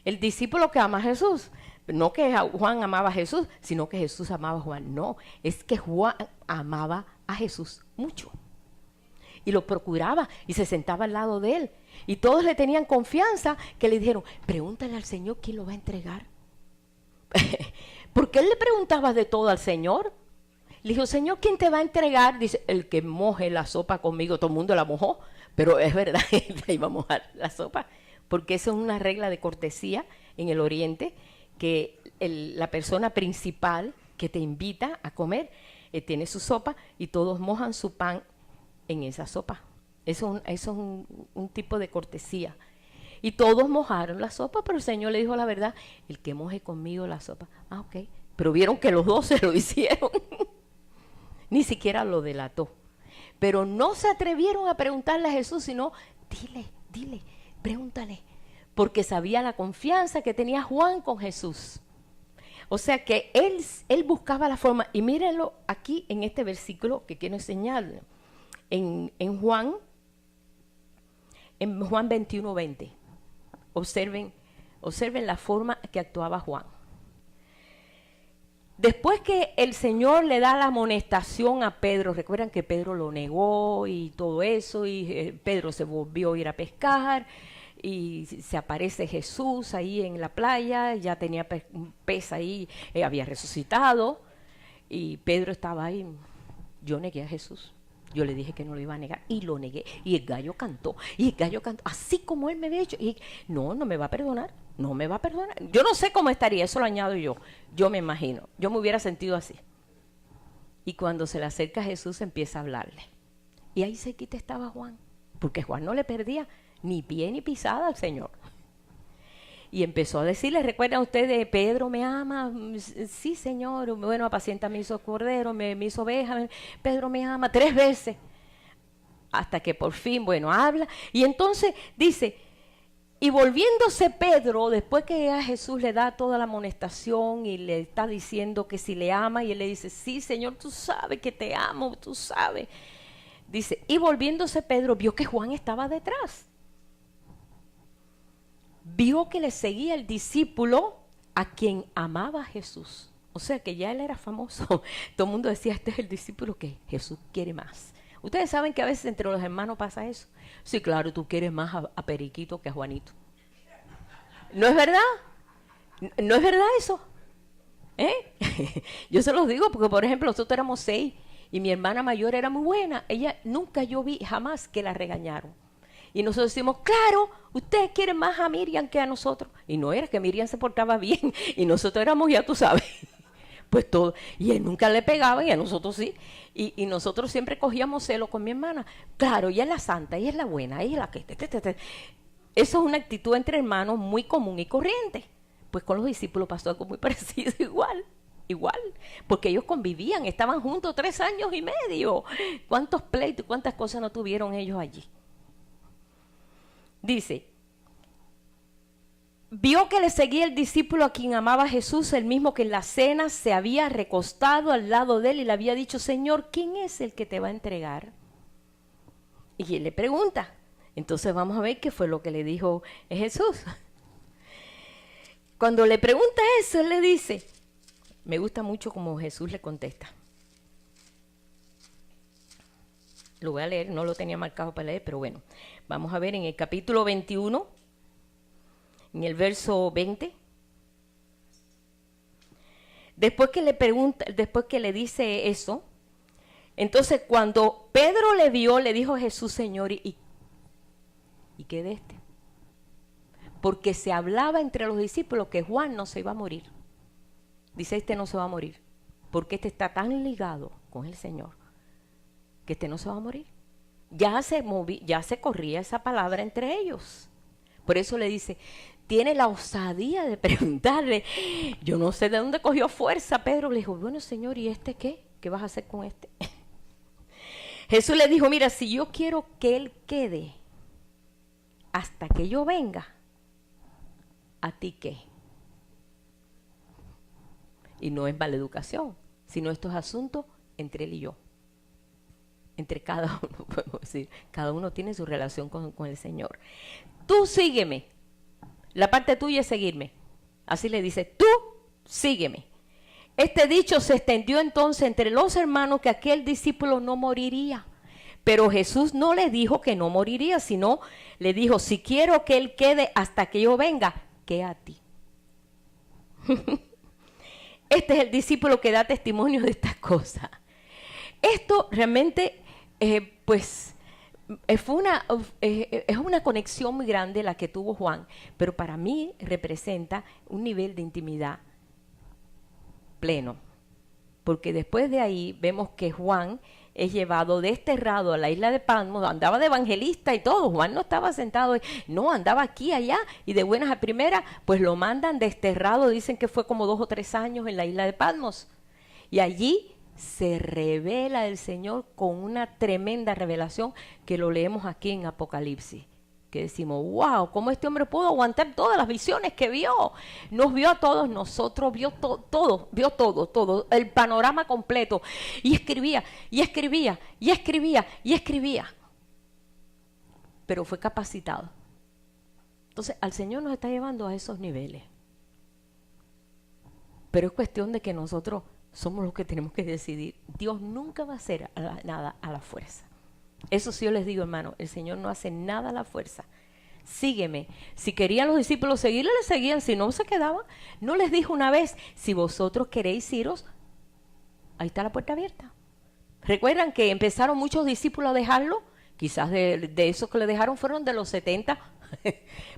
Speaker 1: El discípulo que ama a Jesús. No que Juan amaba a Jesús, sino que Jesús amaba a Juan. No, es que Juan amaba a Jesús mucho. Y lo procuraba y se sentaba al lado de él. Y todos le tenían confianza, que le dijeron, pregúntale al Señor quién lo va a entregar. Porque él le preguntaba de todo al Señor. Le dijo, Señor, ¿quién te va a entregar? Dice, el que moje la sopa conmigo. Todo el mundo la mojó, pero es verdad, él iba a mojar la sopa. Porque eso es una regla de cortesía en el Oriente, que la persona principal que te invita a comer tiene su sopa y todos mojan su pan en esa sopa. Eso es un tipo de cortesía. Y todos mojaron la sopa, pero el Señor le dijo la verdad, el que moje conmigo la sopa. Ah, ok. Pero vieron que los dos se lo hicieron. Ni siquiera lo delató. Pero no se atrevieron a preguntarle a Jesús, sino, dile, pregúntale. Porque sabía la confianza que tenía Juan con Jesús. O sea que él buscaba la forma. Y mírenlo aquí en este versículo que quiero enseñarle. En Juan 21:20. Observen la forma que actuaba Juan. Después que el Señor le da la amonestación a Pedro, recuerdan que Pedro lo negó y todo eso, y Pedro se volvió a ir a pescar, y se aparece Jesús ahí en la playa, ya tenía un pez ahí, había resucitado, y Pedro estaba ahí. Yo negué a Jesús. Yo le dije que no lo iba a negar y lo negué. Y el gallo cantó. Así como él me había hecho. Y no me va a perdonar. No me va a perdonar. Yo no sé cómo estaría, eso lo añado yo. Yo me imagino. Yo me hubiera sentido así. Y cuando se le acerca a Jesús empieza a hablarle. Y ahí cerquita estaba Juan. Porque Juan no le perdía ni pie ni pisada al Señor. Y empezó a decirle, ¿recuerdan ustedes? Pedro me ama, sí Señor, bueno, apacienta mis corderos, mis ovejas, Pedro me ama 3 veces, hasta que por fin, bueno, habla, y entonces dice, y volviéndose Pedro, después que a Jesús le da toda la amonestación y le está diciendo que si le ama, y él le dice, sí Señor, tú sabes que te amo, tú sabes, dice, y volviéndose Pedro, vio que Juan estaba detrás. Vio que le seguía el discípulo a quien amaba a Jesús. O sea que ya él era famoso. Todo el mundo decía, este es el discípulo que Jesús quiere más. Ustedes saben que a veces entre los hermanos pasa eso. Sí, claro, tú quieres más a Periquito que a Juanito. ¿No es verdad? ¿No es verdad eso? Yo se los digo porque, por ejemplo, nosotros éramos 6 y mi hermana mayor era muy buena. Ella nunca yo vi jamás que la regañaron. Y nosotros decimos, claro, ustedes quieren más a Miriam que a nosotros. Y no era que Miriam se portaba bien y nosotros éramos, ya tú sabes, pues todo. Y él nunca le pegaba y a nosotros sí. Y nosotros siempre cogíamos celo con mi hermana. Claro, ella es la santa, ella es la buena, ella es la que... Eso es una actitud entre hermanos muy común y corriente. Pues con los discípulos pasó algo muy parecido, igual, porque ellos convivían, estaban juntos 3 años y medio. ¿Cuántos pleitos, cuántas cosas no tuvieron ellos allí? Dice, vio que le seguía el discípulo a quien amaba a Jesús, el mismo que en la cena se había recostado al lado de él y le había dicho, Señor, ¿quién es el que te va a entregar? Y él le pregunta. Entonces vamos a ver qué fue lo que le dijo Jesús. Cuando le pregunta eso, él le dice, me gusta mucho como Jesús le contesta. Lo voy a leer, no lo tenía marcado para leer, pero bueno. Vamos a ver en el capítulo 21, en el verso 20. Después que le pregunta, después que le dice eso, entonces cuando Pedro le vio, le dijo a Jesús, Señor, ¿y qué de este? Porque se hablaba entre los discípulos que Juan no se iba a morir. Dice, este no se va a morir, porque este está tan ligado con el Señor, que este no se va a morir. Ya se corría esa palabra entre ellos. Por eso le dice, tiene la osadía de preguntarle, yo no sé de dónde cogió fuerza. Pedro le dijo, bueno Señor, ¿y este qué? ¿Qué vas a hacer con este? Jesús le dijo, mira, si yo quiero que él quede hasta que yo venga, ¿a ti qué? Y no es mala educación, sino esto es asunto entre él y yo. Entre cada uno, podemos decir. Cada uno tiene su relación con el Señor. Tú sígueme. La parte tuya es seguirme. Así le dice, tú sígueme. Este dicho se extendió entonces entre los hermanos que aquel discípulo no moriría. Pero Jesús no le dijo que no moriría, sino le dijo, si quiero que él quede hasta que yo venga, ¿qué a ti? Este es el discípulo que da testimonio de estas cosas. Esto realmente, es una conexión muy grande la que tuvo Juan, pero para mí representa un nivel de intimidad pleno, porque después de ahí vemos que Juan es llevado desterrado a la isla de Patmos, andaba de evangelista y todo. Juan no estaba sentado, no, andaba aquí, allá, y de buenas a primeras, pues lo mandan desterrado, dicen que fue como 2 o 3 años en la isla de Patmos, y allí se revela el Señor con una tremenda revelación que lo leemos aquí en Apocalipsis, que decimos, wow, ¿cómo este hombre pudo aguantar todas las visiones que vio? Nos vio a todos nosotros, vio todo, el panorama completo, y escribía, pero fue capacitado. Entonces, al Señor nos está llevando a esos niveles, pero es cuestión de que nosotros somos los que tenemos que decidir. Dios nunca va a hacer nada a la fuerza. Eso sí yo les digo, hermano, el Señor no hace nada a la fuerza. Sígueme. Si querían los discípulos seguirle, le seguían. Si no, se quedaban. No les dijo una vez, si vosotros queréis iros, ahí está la puerta abierta. ¿Recuerdan que empezaron muchos discípulos a dejarlo? Quizás de esos que le dejaron fueron de los 70.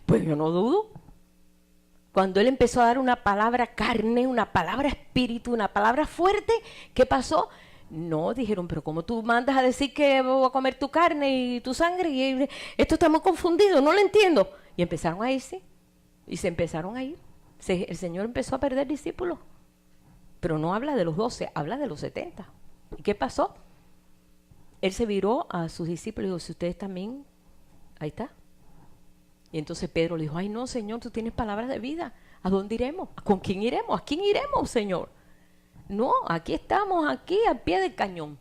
Speaker 1: Pues yo no dudo. Cuando él empezó a dar una palabra carne, una palabra espíritu, una palabra fuerte, ¿qué pasó? No, dijeron, pero ¿cómo tú mandas a decir que voy a comer tu carne y tu sangre? Y esto está muy confundido, no lo entiendo. Y empezaron a irse, y se empezaron a ir. El Señor empezó a perder discípulos. Pero no habla de los 12, habla de los 70. ¿Y qué pasó? Él se viró a sus discípulos y dijo, si ustedes también, ahí está. Y entonces Pedro le dijo, ay no, Señor, tú tienes palabras de vida. ¿A dónde iremos? ¿Con quién iremos? ¿A quién iremos, Señor? No, aquí estamos, aquí al pie del cañón.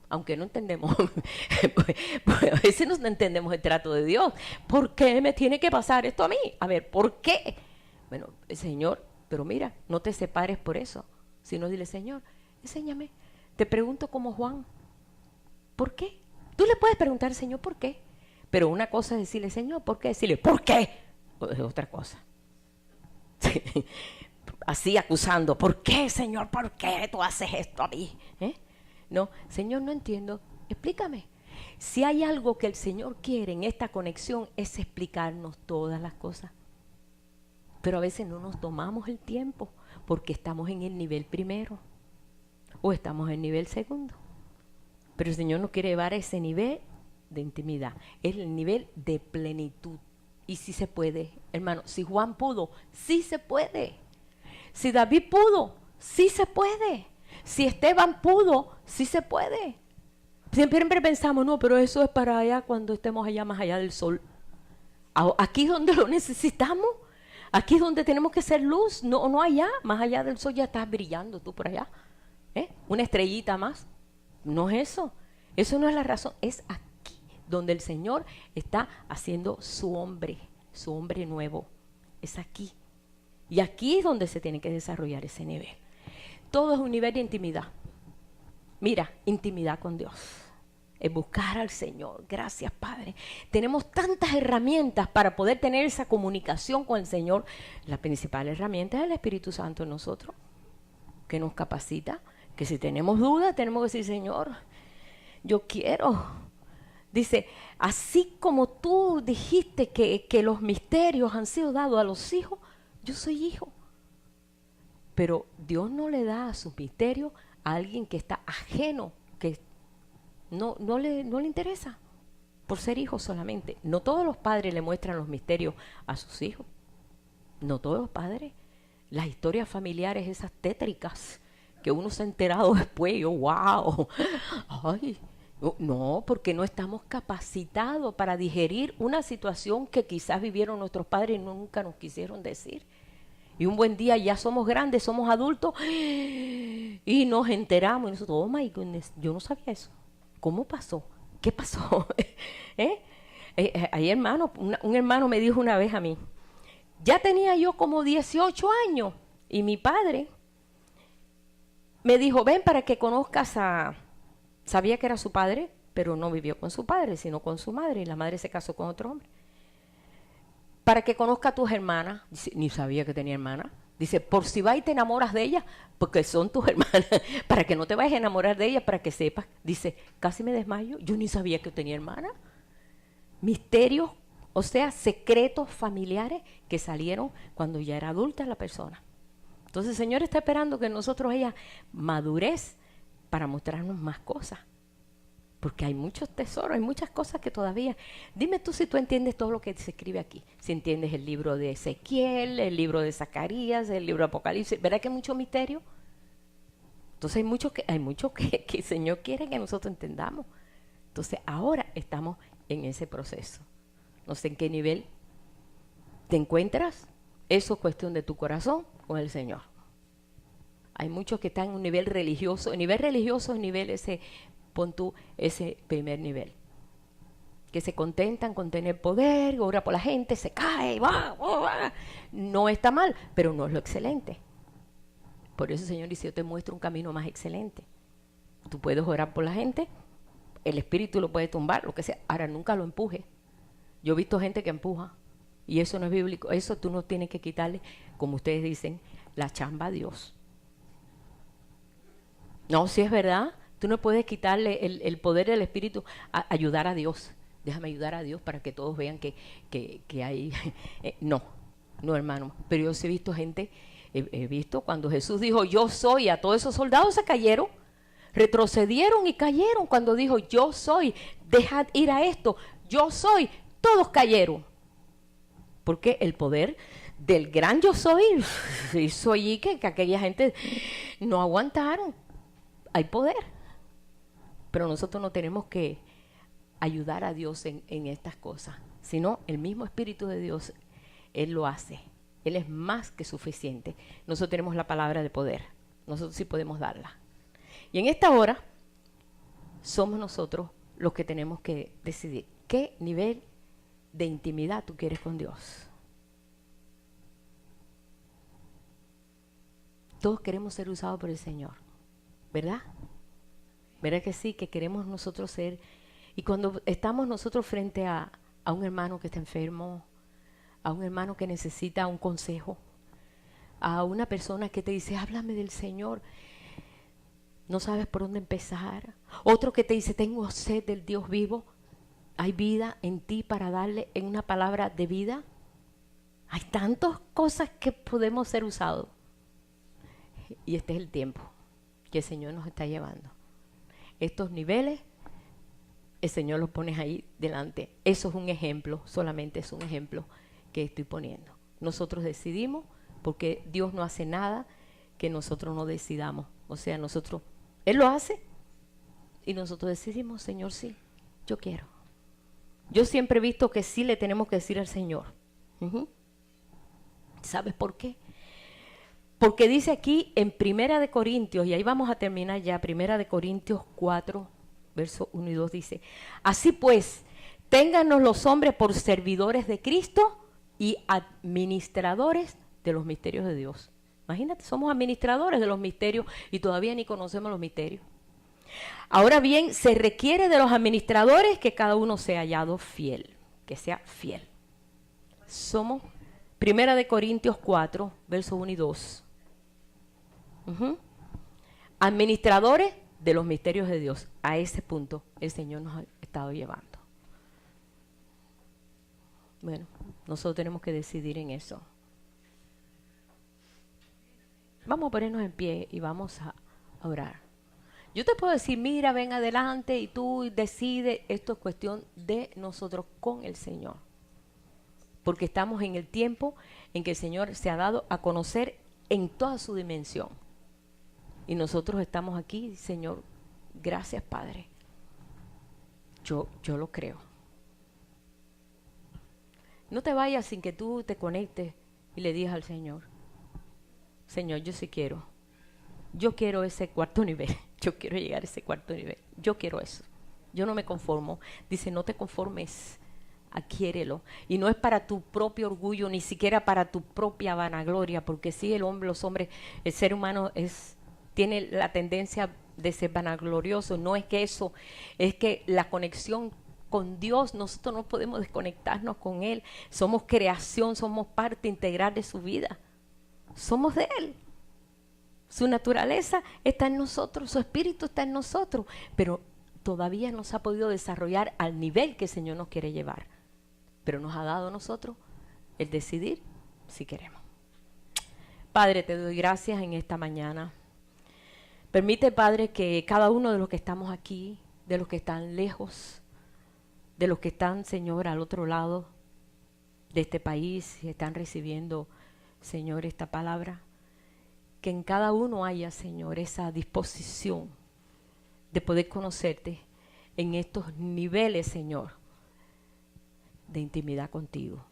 Speaker 1: Aunque no entendemos, pues a veces no entendemos el trato de Dios. ¿Por qué me tiene que pasar esto a mí? A ver, ¿por qué? Bueno, Señor, pero mira, no te separes por eso. Sino dile, Señor, enséñame. Te pregunto como Juan, ¿por qué? Tú le puedes preguntar, Señor, ¿por qué? Pero una cosa es decirle, Señor, ¿por qué? Decirle, ¿por qué? Es otra cosa. Así acusando, ¿por qué, Señor? ¿Por qué tú haces esto a mí? No, Señor, no entiendo. Explícame. Si hay algo que el Señor quiere en esta conexión es explicarnos todas las cosas. Pero a veces no nos tomamos el tiempo porque estamos en el nivel primero o estamos en el nivel segundo. Pero el Señor nos quiere llevar a ese nivel de intimidad. Es el nivel de plenitud. Y sí se puede, hermano. Si Juan pudo, sí se puede. Si David pudo, sí se puede. Si Esteban pudo, sí se puede. Siempre pensamos, no, pero eso es para allá cuando estemos allá más allá del sol. Aquí es donde lo necesitamos. Aquí es donde tenemos que ser luz. No allá, más allá del sol ya estás brillando tú por allá. Una estrellita más. No es eso. Eso no es la razón. Es aquí donde el Señor está haciendo su hombre nuevo. Es aquí. Y aquí es donde se tiene que desarrollar ese nivel. Todo es un nivel de intimidad. Mira, intimidad con Dios. Es buscar al Señor. Gracias, Padre. Tenemos tantas herramientas para poder tener esa comunicación con el Señor. La principal herramienta es el Espíritu Santo en nosotros, que nos capacita, que si tenemos dudas tenemos que decir, Señor, yo quiero. Dice, así como tú dijiste que los misterios han sido dados a los hijos, yo soy hijo. Pero Dios no le da a sus misterios a alguien que está ajeno, que no le interesa, por ser hijo solamente. No todos los padres le muestran los misterios a sus hijos. No todos los padres. Las historias familiares esas tétricas que uno se ha enterado después, yo, wow, ay, no, porque no estamos capacitados para digerir una situación que quizás vivieron nuestros padres y nunca nos quisieron decir. Y un buen día ya somos grandes, somos adultos y nos enteramos. Y nosotros, oh my goodness, yo no sabía eso. ¿Cómo pasó? ¿Qué pasó? ¿Eh? Hay hermanos, un hermano me dijo una vez a mí, ya tenía yo como 18 años y mi padre me dijo, ven para que conozcas sabía que era su padre, pero no vivió con su padre, sino con su madre, y la madre se casó con otro hombre. Para que conozca a tus hermanas. Dice, ni sabía que tenía hermanas. Dice, por si vas y te enamoras de ellas, porque son tus hermanas, para que no te vayas a enamorar de ellas, para que sepas. Dice, casi me desmayo, yo ni sabía que tenía hermanas. Misterios, o sea, secretos familiares que salieron cuando ya era adulta la persona. Entonces el Señor está esperando que nosotros haya madurez para mostrarnos más cosas. Porque hay muchos tesoros, hay muchas cosas que todavía... Dime tú si tú entiendes todo lo que se escribe aquí. Si entiendes el libro de Ezequiel, el libro de Zacarías, el libro de Apocalipsis. ¿Verdad que hay mucho misterio? Entonces hay mucho que el Señor quiere que nosotros entendamos. Entonces ahora estamos en ese proceso. No sé en qué nivel te encuentras. Eso es cuestión de tu corazón con el Señor. Hay muchos que están en un nivel religioso. El nivel religioso es el nivel ese... Pon tú ese primer nivel. Que se contentan con tener poder, ora por la gente, se cae, no está mal, pero no es lo excelente. Por eso el Señor dice, yo te muestro un camino más excelente. Tú puedes orar por la gente, el espíritu lo puede tumbar, lo que sea. Ahora nunca lo empuje. Yo he visto gente que empuja, y eso no es bíblico. Eso tú no tienes que quitarle, como ustedes dicen, la chamba a Dios. No, si es verdad. Tú no puedes quitarle el poder del Espíritu a ayudar a Dios. Déjame ayudar a Dios para que todos vean que hay... no, hermano. Pero yo sí he visto gente, he visto cuando Jesús dijo, yo soy, a todos esos soldados se cayeron, retrocedieron y cayeron cuando dijo, yo soy, dejad ir a esto, yo soy, todos cayeron. Porque el poder del gran yo soy hizo allí que aquella gente no aguantaron. Hay poder. Pero nosotros no tenemos que ayudar a Dios en estas cosas, sino el mismo Espíritu de Dios, Él lo hace. Él es más que suficiente. Nosotros tenemos la palabra de poder. Nosotros sí podemos darla. Y en esta hora somos nosotros los que tenemos que decidir qué nivel de intimidad tú quieres con Dios. Todos queremos ser usados por el Señor, ¿verdad? ¿Verdad que sí? Que queremos nosotros ser. Y cuando estamos nosotros frente a un hermano que está enfermo, a un hermano que necesita un consejo, a una persona que te dice, háblame del Señor, no sabes por dónde empezar. Otro que te dice, tengo sed del Dios vivo. ¿Hay vida en ti para darle en una palabra de vida? Hay tantas cosas que podemos ser usados. Y este es el tiempo que el Señor nos está llevando. Estos niveles, el Señor los pone ahí delante. Eso es un ejemplo, solamente es un ejemplo que estoy poniendo. Nosotros decidimos, porque Dios no hace nada que nosotros no decidamos. O sea, Él lo hace y nosotros decidimos, Señor, sí, yo quiero. Yo siempre he visto que sí le tenemos que decir al Señor. ¿Sabes por qué? Porque dice aquí en Primera de Corintios, y ahí vamos a terminar ya, Primera de Corintios 4, versos 1 y 2 dice, así pues, téngannos los hombres por servidores de Cristo y administradores de los misterios de Dios. Imagínate, somos administradores de los misterios y todavía ni conocemos los misterios. Ahora bien, se requiere de los administradores que cada uno sea hallado fiel, que sea fiel. Somos Primera de Corintios 4, versos 1 y 2. Administradores de los misterios de Dios. A ese punto el Señor nos ha estado llevando. Bueno, nosotros tenemos que decidir en eso. Vamos a ponernos en pie y vamos a orar. Yo te puedo decir, mira, ven adelante y tú decides. Esto es cuestión de nosotros con el Señor. Porque estamos en el tiempo en que el Señor se ha dado a conocer en toda su dimensión. Y nosotros estamos aquí, Señor, gracias, Padre. Yo lo creo. No te vayas sin que tú te conectes y le digas al Señor, Señor, yo sí quiero. Yo quiero ese cuarto nivel. Yo quiero llegar a ese cuarto nivel. Yo quiero eso. Yo no me conformo. Dice, no te conformes, adquiérelo. Y no es para tu propio orgullo, ni siquiera para tu propia vanagloria, porque sí, los hombres, el ser humano tiene la tendencia de ser vanaglorioso. No es que eso, es que la conexión con Dios, nosotros no podemos desconectarnos con Él. Somos creación, somos parte integral de su vida. Somos de Él. Su naturaleza está en nosotros, su espíritu está en nosotros, pero todavía no se ha podido desarrollar al nivel que el Señor nos quiere llevar. Pero nos ha dado a nosotros el decidir si queremos. Padre, te doy gracias en esta mañana. Permite, Padre, que cada uno de los que estamos aquí, de los que están lejos, de los que están, Señor, al otro lado de este país y están recibiendo, Señor, esta palabra, que en cada uno haya, Señor, esa disposición de poder conocerte en estos niveles, Señor, de intimidad contigo.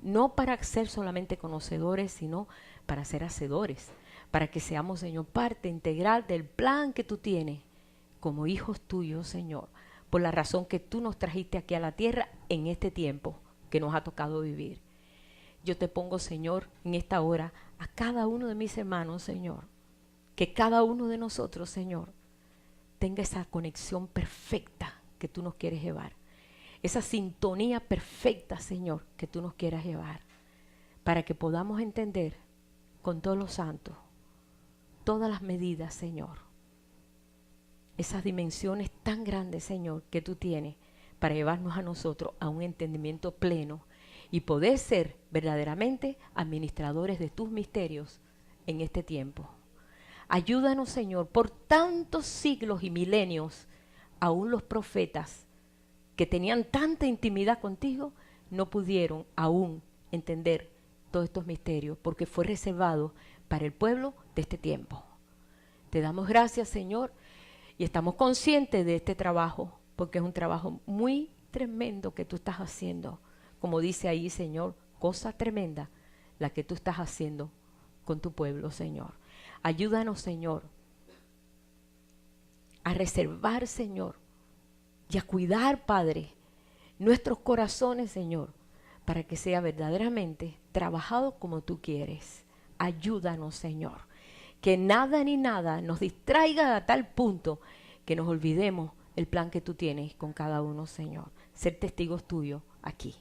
Speaker 1: No para ser solamente conocedores, sino para ser hacedores, para que seamos, Señor, parte integral del plan que tú tienes como hijos tuyos, Señor, por la razón que tú nos trajiste aquí a la tierra en este tiempo que nos ha tocado vivir. Yo te pongo, Señor, en esta hora a cada uno de mis hermanos, Señor, que cada uno de nosotros, Señor, tenga esa conexión perfecta que tú nos quieres llevar, esa sintonía perfecta, Señor, que tú nos quieras llevar, para que podamos entender con todos los santos todas las medidas, Señor, esas dimensiones tan grandes, Señor, que tú tienes para llevarnos a nosotros a un entendimiento pleno y poder ser verdaderamente administradores de tus misterios en este tiempo. Ayúdanos, Señor, por tantos siglos y milenios, aún los profetas que tenían tanta intimidad contigo, no pudieron aún entender todos estos misterios, porque fue reservado para el pueblo de este tiempo. Te damos gracias, Señor, y estamos conscientes de este trabajo, porque es un trabajo muy tremendo que tú estás haciendo. Como dice ahí, Señor, cosa tremenda la que tú estás haciendo con tu pueblo, Señor. Ayúdanos, Señor, a reservar, Señor, y a cuidar, Padre, nuestros corazones, Señor, para que sea verdaderamente trabajado como tú quieres. Ayúdanos, Señor, que nada ni nada nos distraiga a tal punto que nos olvidemos el plan que tú tienes con cada uno, Señor. Ser testigos tuyos aquí.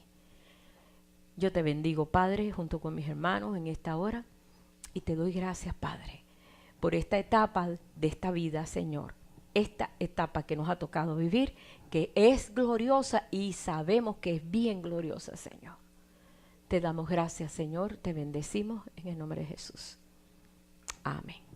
Speaker 1: Yo te bendigo, Padre, junto con mis hermanos en esta hora, y te doy gracias, Padre, por esta etapa de esta vida, Señor. Esta etapa que nos ha tocado vivir, que es gloriosa y sabemos que es bien gloriosa, Señor. Te damos gracias, Señor, te bendecimos en el nombre de Jesús. Amén.